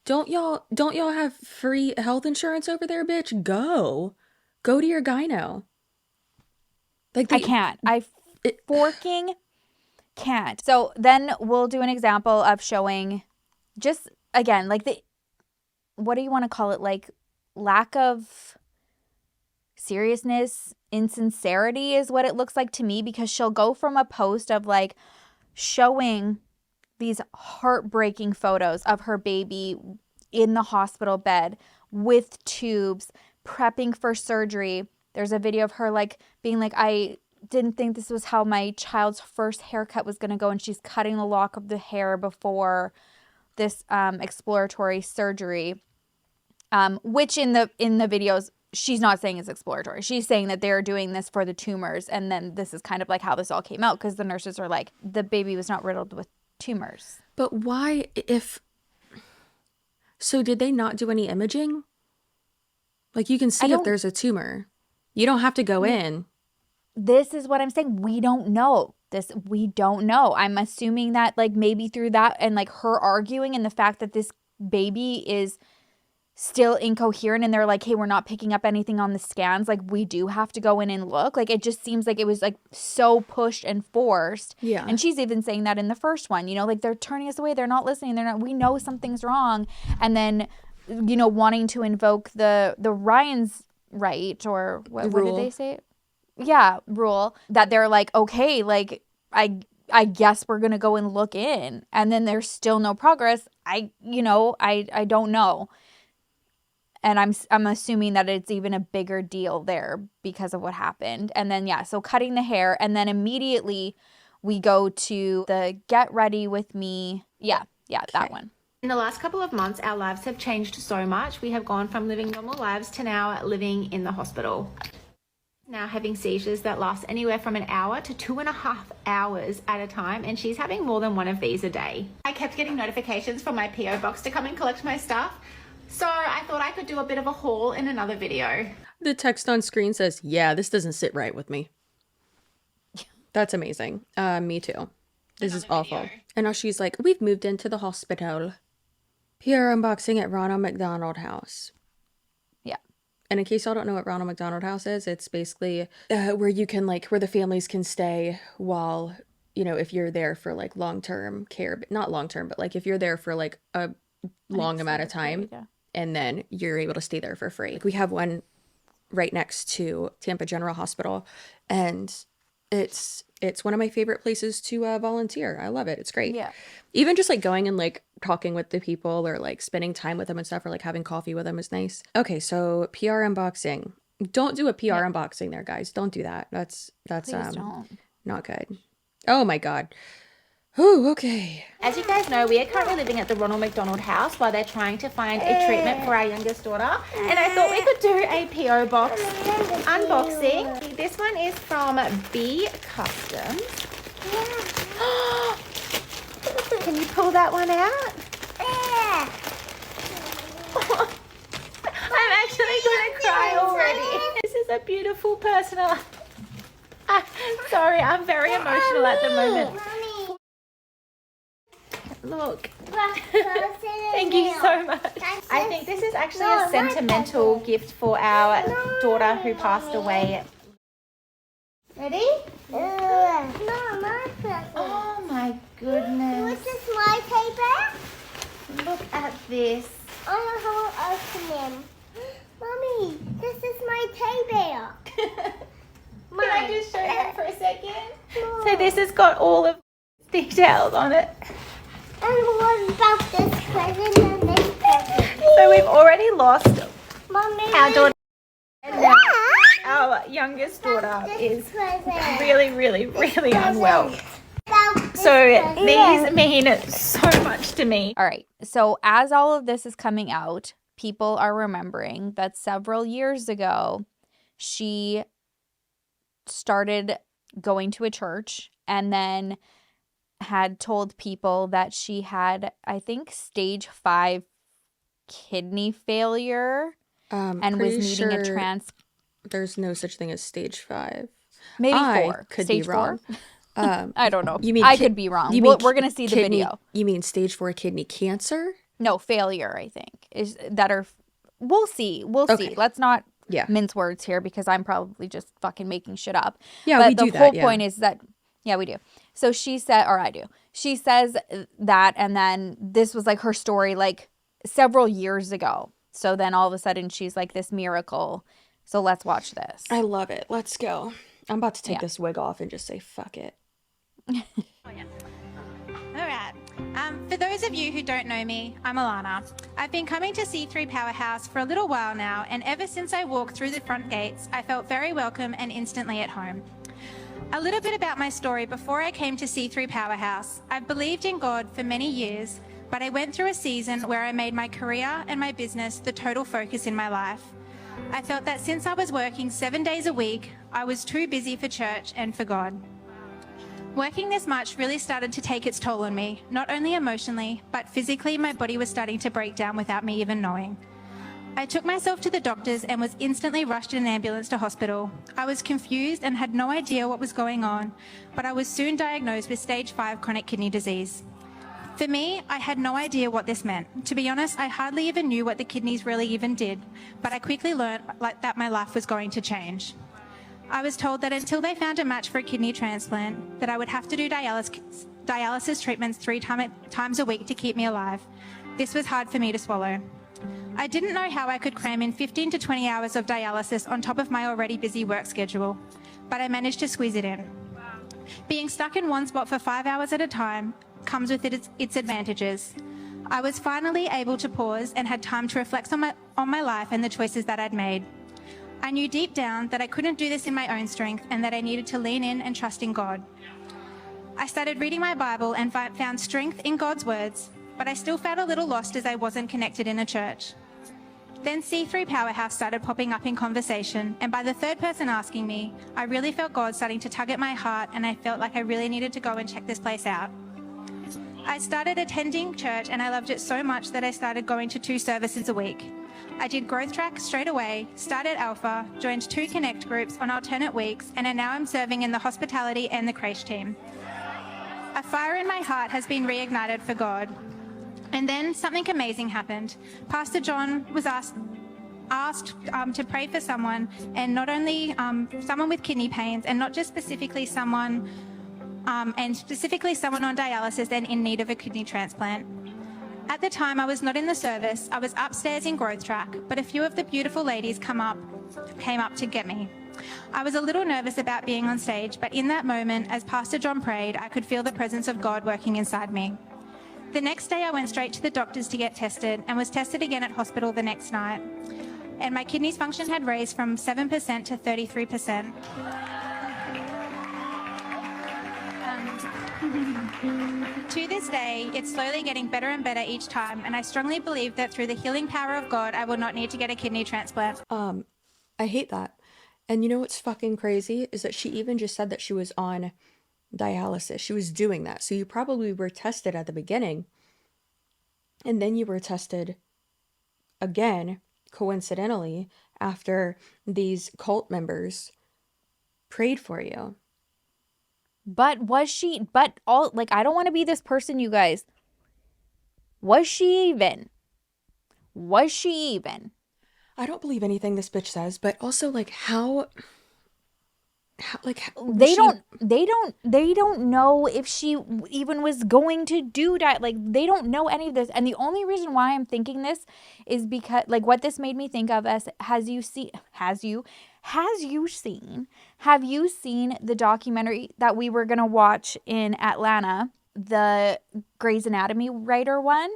Don't y'all have free health insurance over there, bitch? Go to your gyno. Like I can't. Forking can't. So then we'll do an example of showing just, again, like what do you want to call it? Like, lack of seriousness, insincerity is what it looks like to me, because she'll go from a post of like showing these heartbreaking photos of her baby in the hospital bed with tubes, prepping for surgery. There's a video of her like being like, I didn't think this was how my child's first haircut was going to go, and she's cutting a lock of the hair before this exploratory surgery, which in the videos she's not saying it's exploratory. She's saying that they're doing this for the tumors, and then this is kind of like how this all came out, because the nurses are like, the baby was not riddled with tumors. But why, so did they not do any imaging? Like, you can see if there's a tumor. You don't have to go in. This is what I'm saying. We don't know. We don't know. I'm assuming that like maybe through that and like her arguing and the fact that this baby is still incoherent, and they're like, hey, we're not picking up anything on the scans, like we do have to go in and look. Like, it just seems like it was like so pushed and forced. Yeah. And she's even saying that in the first one, you know, like they're turning us away, they're not listening, we know something's wrong. And then, you know, wanting to invoke the Ryan's right, or what did they say? Yeah, rule, that they're like, okay, like I guess we're gonna go and look in, and then there's still no progress. I don't know. And I'm assuming that it's even a bigger deal there because of what happened. And then, yeah, so cutting the hair. And then immediately we go to the get ready with me. Yeah, okay. That one. In the last couple of months, our lives have changed so much. We have gone from living normal lives to now living in the hospital. Now having seizures that last anywhere from an hour to 2.5 hours at a time, and she's having more than one of these a day. I kept getting notifications from my PO box to come and collect my stuff. So I thought I could do a bit of a haul in another video. The text on screen says, yeah, this doesn't sit right with me. That's amazing. Me too. This is awful. And now she's like, we've moved into the hospital. PR unboxing at Ronald McDonald House. Yeah. And in case y'all don't know what Ronald McDonald House is, it's basically where you can like, where the families can stay while, you know, if you're there for like long-term care, but not long-term, but like if you're there for like a long amount of time, and then you're able to stay there for free. Like we have one right next to Tampa General Hospital, and it's one of my favorite places to volunteer. I love it. It's great. Yeah. Even just like going and like talking with the people or like spending time with them and stuff, or like having coffee with them is nice. Okay, so PR unboxing. Don't do a PR unboxing there, guys. Don't do that. That's Please don't. not good. Oh my God. Oh, okay. As you guys know, we are currently living at the Ronald McDonald House while they're trying to find a treatment for our youngest daughter. And I thought we could do a PO box unboxing. This one is from B Customs. Can you pull that one out? I'm actually going to cry already. This is a beautiful personal... Sorry, I'm very emotional at the moment. Look. Thank you so much. I think this is actually a sentimental gift for our daughter who passed away. Ready? No, my present. Oh my goodness. This is my paper. Look at this. I know how to open them. Mommy, this is my teddy bear. Can I just show you for a second? So this has got all of the details on it. And what about this present and this present? So we've already lost Mommy, our daughter. And now our youngest daughter is really, really, really unwell. So these mean so much to me. All right. So as all of this is coming out, people are remembering that several years ago, she started going to a church and then had told people that she had, I think, stage 5 kidney failure and was needing a There's no such thing as stage 5. Maybe I 4. could Stage be wrong. 4? I don't know. You mean I could be wrong. We're going to see the video. You mean stage 4 kidney cancer? No, failure, I think. We'll see. We'll see. Let's not mince words here because I'm probably just fucking making shit up. Yeah, but we do the that, whole yeah. point is that, yeah, we do. So she said, or I do. She says that, and then this was like her story like several years ago. So then all of a sudden she's like this miracle. So let's watch this. I love it. Let's go. I'm about to take this wig off and just say, fuck it. All right. For those of you who don't know me, I'm Alana. I've been coming to C3 Powerhouse for a little while now, and ever since I walked through the front gates, I felt very welcome and instantly at home. A little bit about my story before I came to C3 Powerhouse. I've believed in God for many years, but I went through a season where I made my career and my business the total focus in my life. I felt that since I was working 7 days a week, I was too busy for church and for God. Working this much really started to take its toll on me, not only emotionally, but physically my body was starting to break down without me even knowing. I took myself to the doctors and was instantly rushed in an ambulance to hospital. I was confused and had no idea what was going on, but I was soon diagnosed with stage 5 chronic kidney disease. For me, I had no idea what this meant. To be honest, I hardly even knew what the kidneys really even did, but I quickly learned that my life was going to change. I was told that until they found a match for a kidney transplant, that I would have to do dialysis treatments 3 times a week to keep me alive. This was hard for me to swallow. I didn't know how I could cram in 15 to 20 hours of dialysis on top of my already busy work schedule, but I managed to squeeze it in. Being stuck in one spot for 5 hours at a time comes with its advantages. I was finally able to pause and had time to reflect on my life and the choices that I'd made. I knew deep down that I couldn't do this in my own strength and that I needed to lean in and trust in God. I started reading my Bible and found strength in God's words, but I still felt a little lost as I wasn't connected in a church. Then C3 Powerhouse started popping up in conversation, and by the third person asking me, I really felt God starting to tug at my heart, and I felt like I really needed to go and check this place out. I started attending church and I loved it so much that I started going to 2 services a week. I did growth track straight away, started Alpha, joined 2 Connect groups on alternate weeks, and now I'm serving in the hospitality and the creche team. A fire in my heart has been reignited for God. And then something amazing happened. Pastor John was asked to pray for someone, and not only someone with kidney pains, and not just specifically someone on dialysis and in need of a kidney transplant. At the time, I was not in the service. I was upstairs in growth track, but a few of the beautiful ladies came up to get me. I was a little nervous about being on stage, but in that moment, as Pastor John prayed, I could feel the presence of God working inside me. The next day, I went straight to the doctors to get tested and was tested again at hospital the next night. And my kidneys function had raised from 7% to 33%. To this day, it's slowly getting better and better each time, and I strongly believe that through the healing power of God, I will not need to get a kidney transplant. I hate that. And you know what's fucking crazy is that she even just said that she was on dialysis. She was doing that. So you probably were tested at the beginning, and then you were tested again, coincidentally, after these cult members prayed for you. But I don't want to be this person, you guys. Was she even? I don't believe anything this bitch says, but also like how they don't know if she even was going to do that. Like, they don't know any of this. And the only reason why I'm thinking this is because, like, what this made me think of as, have you seen the documentary that we were going to watch in Atlanta, the Grey's Anatomy writer one,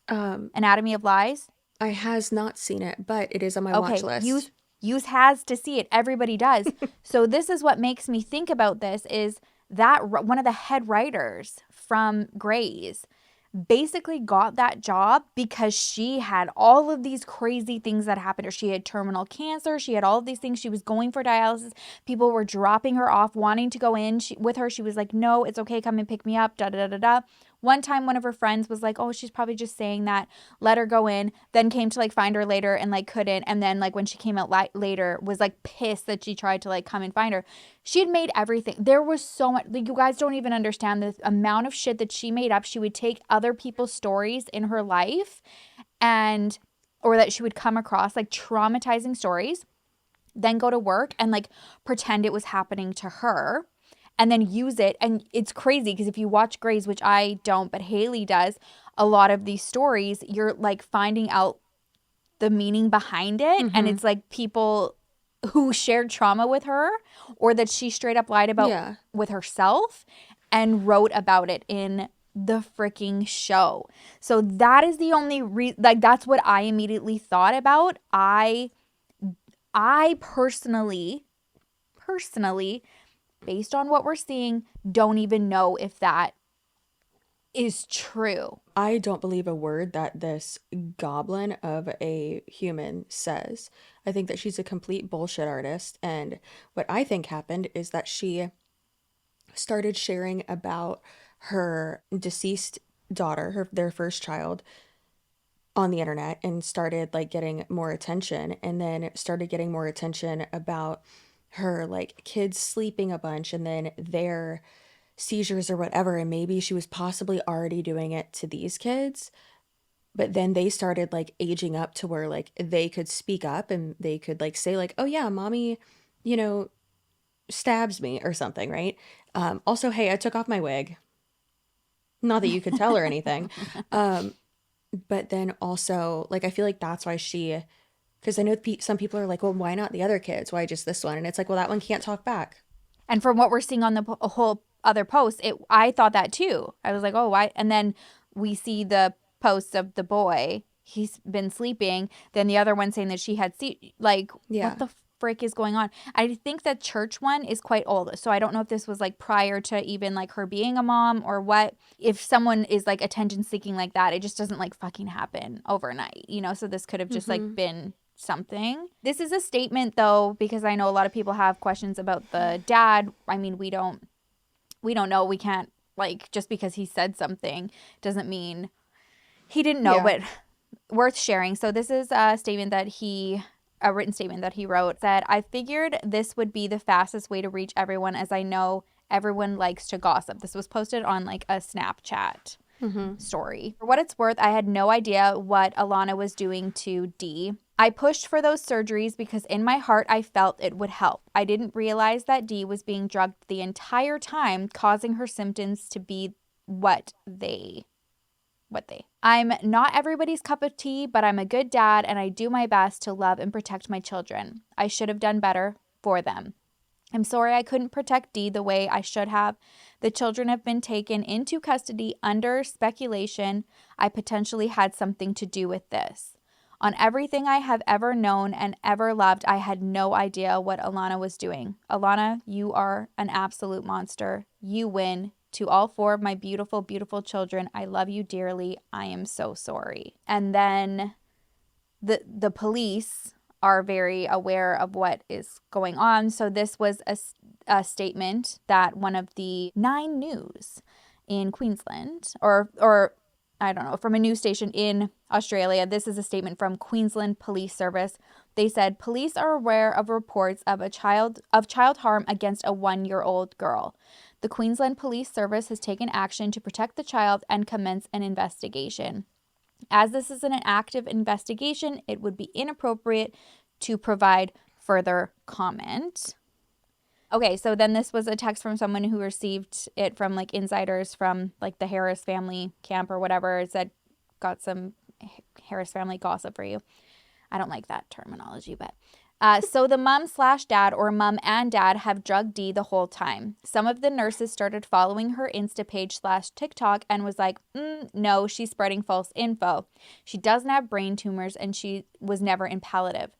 Anatomy of Lies? I has not seen it, but it is on my watch list. Use has to see it. Everybody does. So this is what makes me think about this, is that one of the head writers from Grey's basically got that job because she had all of these crazy things that happened to her. She had terminal cancer. She had all of these things. She was going for dialysis. People were dropping her off, wanting to go in with her. She was like, no, it's okay. Come and pick me up. Da, da, da, da, da. One time, one of her friends was like, oh, she's probably just saying that. Let her go in. Then came to like find her later and like couldn't. And then like when she came out later was like pissed that she tried to like come and find her. She had made everything. There was so much. Like, you guys don't even understand the amount of shit that she made up. She would take other people's stories in her life or that she would come across, like traumatizing stories, then go to work and like pretend it was happening to her. And then use it. And it's crazy because if you watch Grey's, which I don't, but Haley does, a lot of these stories, you're like finding out the meaning behind it. Mm-hmm. And it's like people who shared trauma with her, or that she straight up lied about with herself and wrote about it in the freaking show. So that is the only that's what I immediately thought about. I personally, based on what we're seeing, don't even know if that is true. I don't believe a word that this goblin of a human says. I think that she's a complete bullshit artist. And what I think happened is that she started sharing about her deceased daughter, their first child, on the internet, and started like getting more attention, and then started getting more attention about her like kids sleeping a bunch and then their seizures or whatever, and maybe she was possibly already doing it to these kids, but then they started like aging up to where like they could speak up and they could like say like, oh yeah, mommy, you know, stabs me or something, right? Also, hey, I took off my wig, not that you could tell or anything. But then also like I feel like that's why because I know some people are like, well, why not the other kids? Why just this one? And it's like, well, that one can't talk back. And from what we're seeing on the whole other posts, I thought that too. I was like, oh, why? And then we see the posts of the boy. He's been sleeping. Then the other one saying that she had what the frick is going on? I think the church one is quite old. So I don't know if this was like prior to even like her being a mom or what. If someone is like attention seeking like that, it just doesn't like fucking happen overnight, you know? So this could have just like been something. This is a statement though, because I know a lot of people have questions about the dad. I mean, we don't know. We can't, like, just because he said something doesn't mean he didn't know. But worth sharing. So this is a written statement that he wrote, said, I figured this would be the fastest way to reach everyone, as I know everyone likes to gossip. This was posted on like a Snapchat story. For what it's worth, I had no idea what Alana was doing to Dee. I pushed for those surgeries because in my heart I felt it would help. I didn't realize that Dee was being drugged the entire time, causing her symptoms to be what they. I'm not everybody's cup of tea, but I'm a good dad and I do my best to love and protect my children. I should have done better for them. I'm sorry I couldn't protect Dee the way I should have. The children have been taken into custody under speculation I potentially had something to do with this. On everything I have ever known and ever loved, I had no idea what Alana was doing. Alana, you are an absolute monster. You win. To all 4 of my beautiful, beautiful children, I love you dearly. I am so sorry. And then the police are very aware of what is going on. So this was a statement that one of the 9 News in Queensland, or I don't know, from a news station in Australia. This is a statement from Queensland Police Service. They said, police are aware of reports of child harm against a 1-year-old girl. The Queensland Police Service has taken action to protect the child and commence an investigation. As this is an active investigation, it would be inappropriate to provide further comment. Okay, so then this was a text from someone who received it from like insiders from like the Harris family camp or whatever. It said, got some Harris family gossip for you. I don't like that terminology, but so the mom/dad or mom and dad have drugged Dee the whole time. Some of the nurses started following her Insta page /TikTok and was like, no, she's spreading false info. She doesn't have brain tumors and she was never in palliative.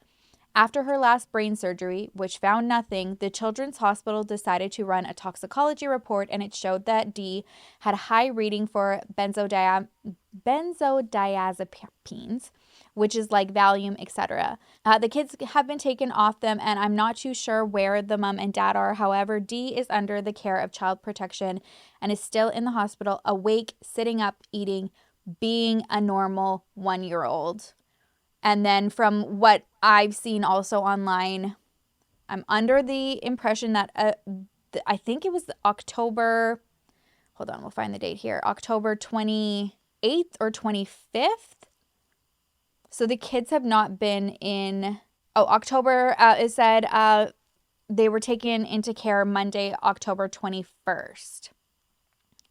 After her last brain surgery, which found nothing, the Children's Hospital decided to run a toxicology report, and it showed that Dee had a high reading for benzodiazepines, which is like Valium, etc. The kids have been taken off them, and I'm not too sure where the mom and dad are. However, Dee is under the care of child protection and is still in the hospital, awake, sitting up, eating, being a normal 1-year-old. And then from what I've seen also online, I'm under the impression that I think it was October, hold on, we'll find the date here, October 28th or 25th. So the kids have not been in, October, it said they were taken into care Monday, October 21st,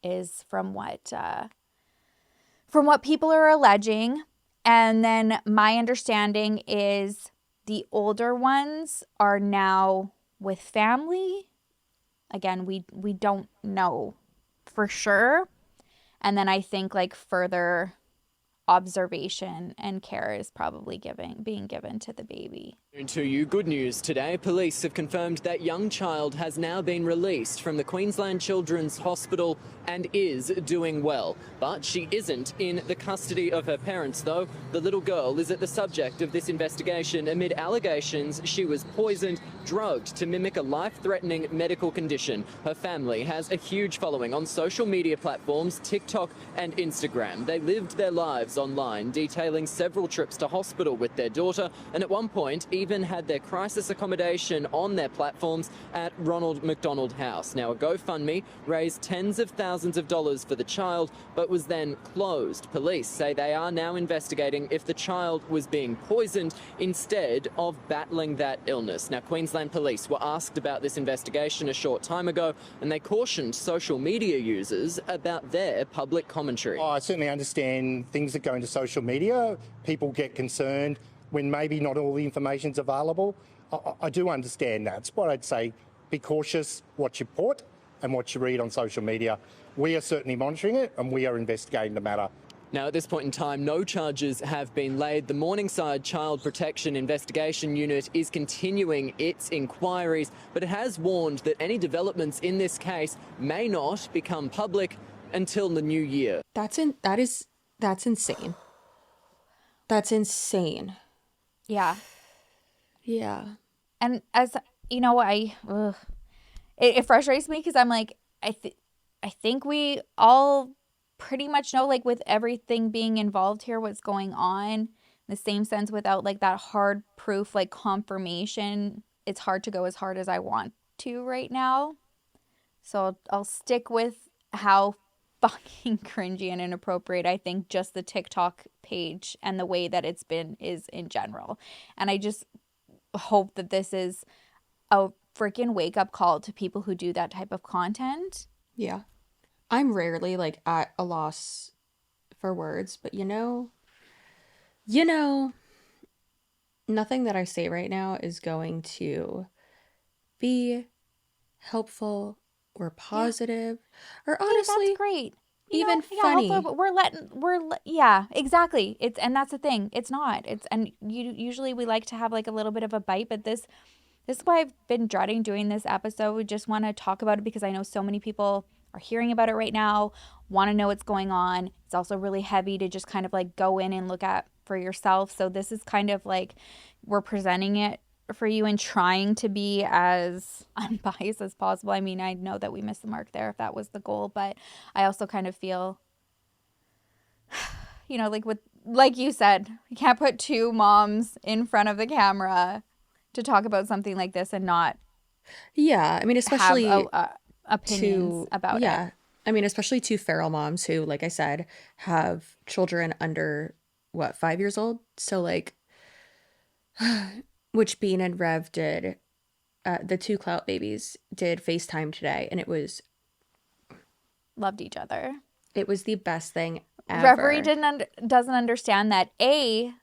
is from what people are alleging. And then my understanding is the older ones are now with family. Again, we don't know for sure. And then I think like further observation and care is probably being given to the baby. And to you, good news today. Police have confirmed that young child has now been released from the Queensland Children's Hospital and is doing well. But she isn't in the custody of her parents, though. The little girl is at the subject of this investigation amid allegations she was poisoned, drugged to mimic a life-threatening medical condition. Her family has a huge following on social media platforms, TikTok and Instagram. They lived their lives online, detailing several trips to hospital with their daughter, and at one point even had their crisis accommodation on their platforms at Ronald McDonald House. Now, a GoFundMe raised tens of thousands of dollars for the child, but was then closed. Police say they are now investigating if the child was being poisoned instead of battling that illness. Now, Queensland Police were asked about this investigation a short time ago, and they cautioned social media users about their public commentary. I certainly understand things that go into social media. People get concerned when maybe not all the information's available. I do understand that. That's what I'd say. Be cautious what you put and what you read on social media. We are certainly monitoring it and we are investigating the matter. Now, at this point in time, no charges have been laid. The Morningside Child Protection Investigation Unit is continuing its inquiries, but it has warned that any developments in this case may not become public until the new year. That's insane. That's insane. Yeah. Yeah. And as you know, it frustrates me because I'm like, I think we all pretty much know, like, with everything being involved here, what's going on. In the same sense, without like that hard proof, like confirmation, it's hard to go as hard as I want to right now. So I'll stick with how fucking cringy and inappropriate I think just the TikTok page and the way that it's been is in general. And I just hope that this is a freaking wake-up call to people who do that type of content. Yeah. I'm rarely like at a loss for words, but you know, nothing that I say right now is going to be helpful or positive or honestly that's great. Even funny. But yeah, exactly. And that's the thing. It's not. And usually we like to have like a little bit of a bite, but this is why I've been dreading doing this episode. We just want to talk about it because I know so many people are hearing about it right now, want to know what's going on. It's also really heavy to just kind of like go in and look at for yourself. So this is kind of like we're presenting it for you and trying to be as unbiased as possible. I mean, I know that we missed the mark there if that was the goal, but I also kind of feel, you know, like you said, you can't put two moms in front of the camera to talk about something like this and not I mean, especially have opinions about it. I mean, especially two feral moms who, like I said, have children under 5 years old. So like which Bean and Rev did, the two Clout babies did FaceTime today, and it was loved each other. It was the best thing ever. Reverie doesn't understand that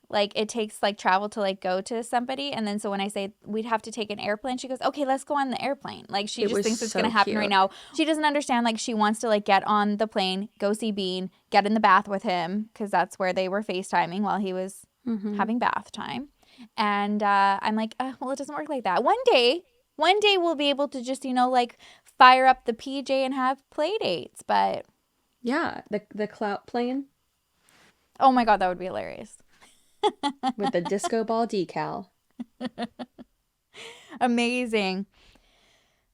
like it takes like travel to like go to somebody, and then so when I say we'd have to take an airplane, she goes, okay, let's go on the airplane. Like she just thinks it's gonna happen right now. She doesn't understand like she wants to like get on the plane, go see Bean, get in the bath with him because that's where they were FaceTiming while he was having bath time. And I'm like, well, it doesn't work like that. One day we'll be able to just, you know, like fire up the PJ and have play dates. But yeah, the Clout plane. Oh my God, that would be hilarious. With the disco ball decal. Amazing.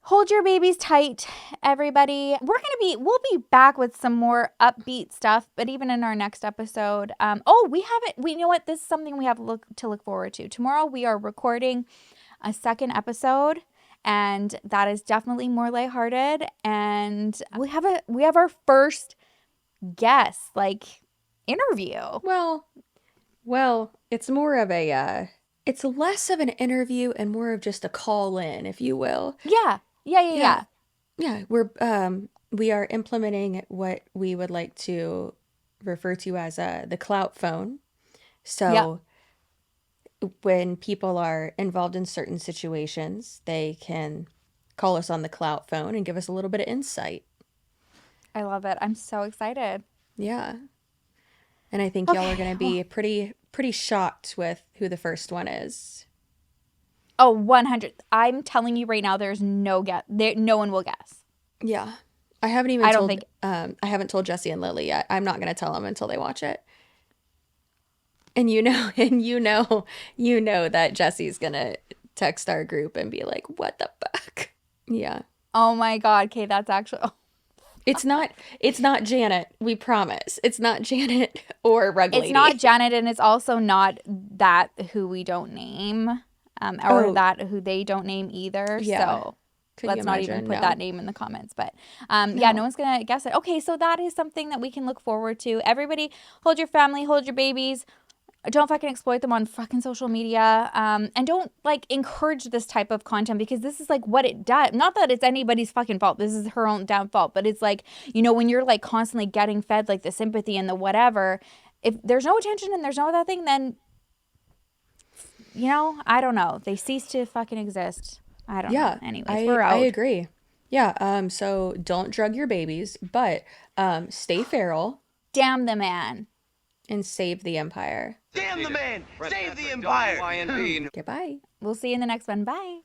Hold your babies tight, everybody. We'll be back with some more upbeat stuff, but even in our next episode. You know what? This is something we have to look forward to. Tomorrow we are recording a second episode, and that is definitely more lighthearted. And we have our first guest, like, interview. Well, it's more of a it's less of an interview and more of just a call in, if you will. Yeah, we are implementing what we would like to refer to as the Clout phone. So when people are involved in certain situations, they can call us on the Clout phone and give us a little bit of insight. I love it. I'm so excited. Yeah. And I think y'all are going to be pretty shocked with who the first one is. Oh, 100. I'm telling you right now, there's no one will guess. Yeah. I haven't told Jesse and Lily yet. I'm not going to tell them until they watch it. And you know that Jesse's going to text our group and be like, what the fuck? Yeah. Oh my God. Okay, that's actually... Oh. It's not Janet, we promise. It's not Janet or Rug Lady. It's not Janet, and it's also not that who we don't name, or that who they don't name either. Yeah. So let's not even put that name in the comments. But no one's going to guess it. Okay, so that is something that we can look forward to. Everybody, hold your family, hold your babies. Don't fucking exploit them on fucking social media. And don't like encourage this type of content because this is like what it does. Not that it's anybody's fucking fault. This is her own damn fault. But it's like, you know, when you're like constantly getting fed like the sympathy and the whatever, if there's no attention and there's no other thing, then, you know, I don't know. They cease to fucking exist. I don't know. Anyways, we're out. I agree. Yeah. So don't drug your babies, but stay feral. Damn the man. And save the empire. Damn the man! Save the empire! Goodbye. We'll see you in the next one. Bye.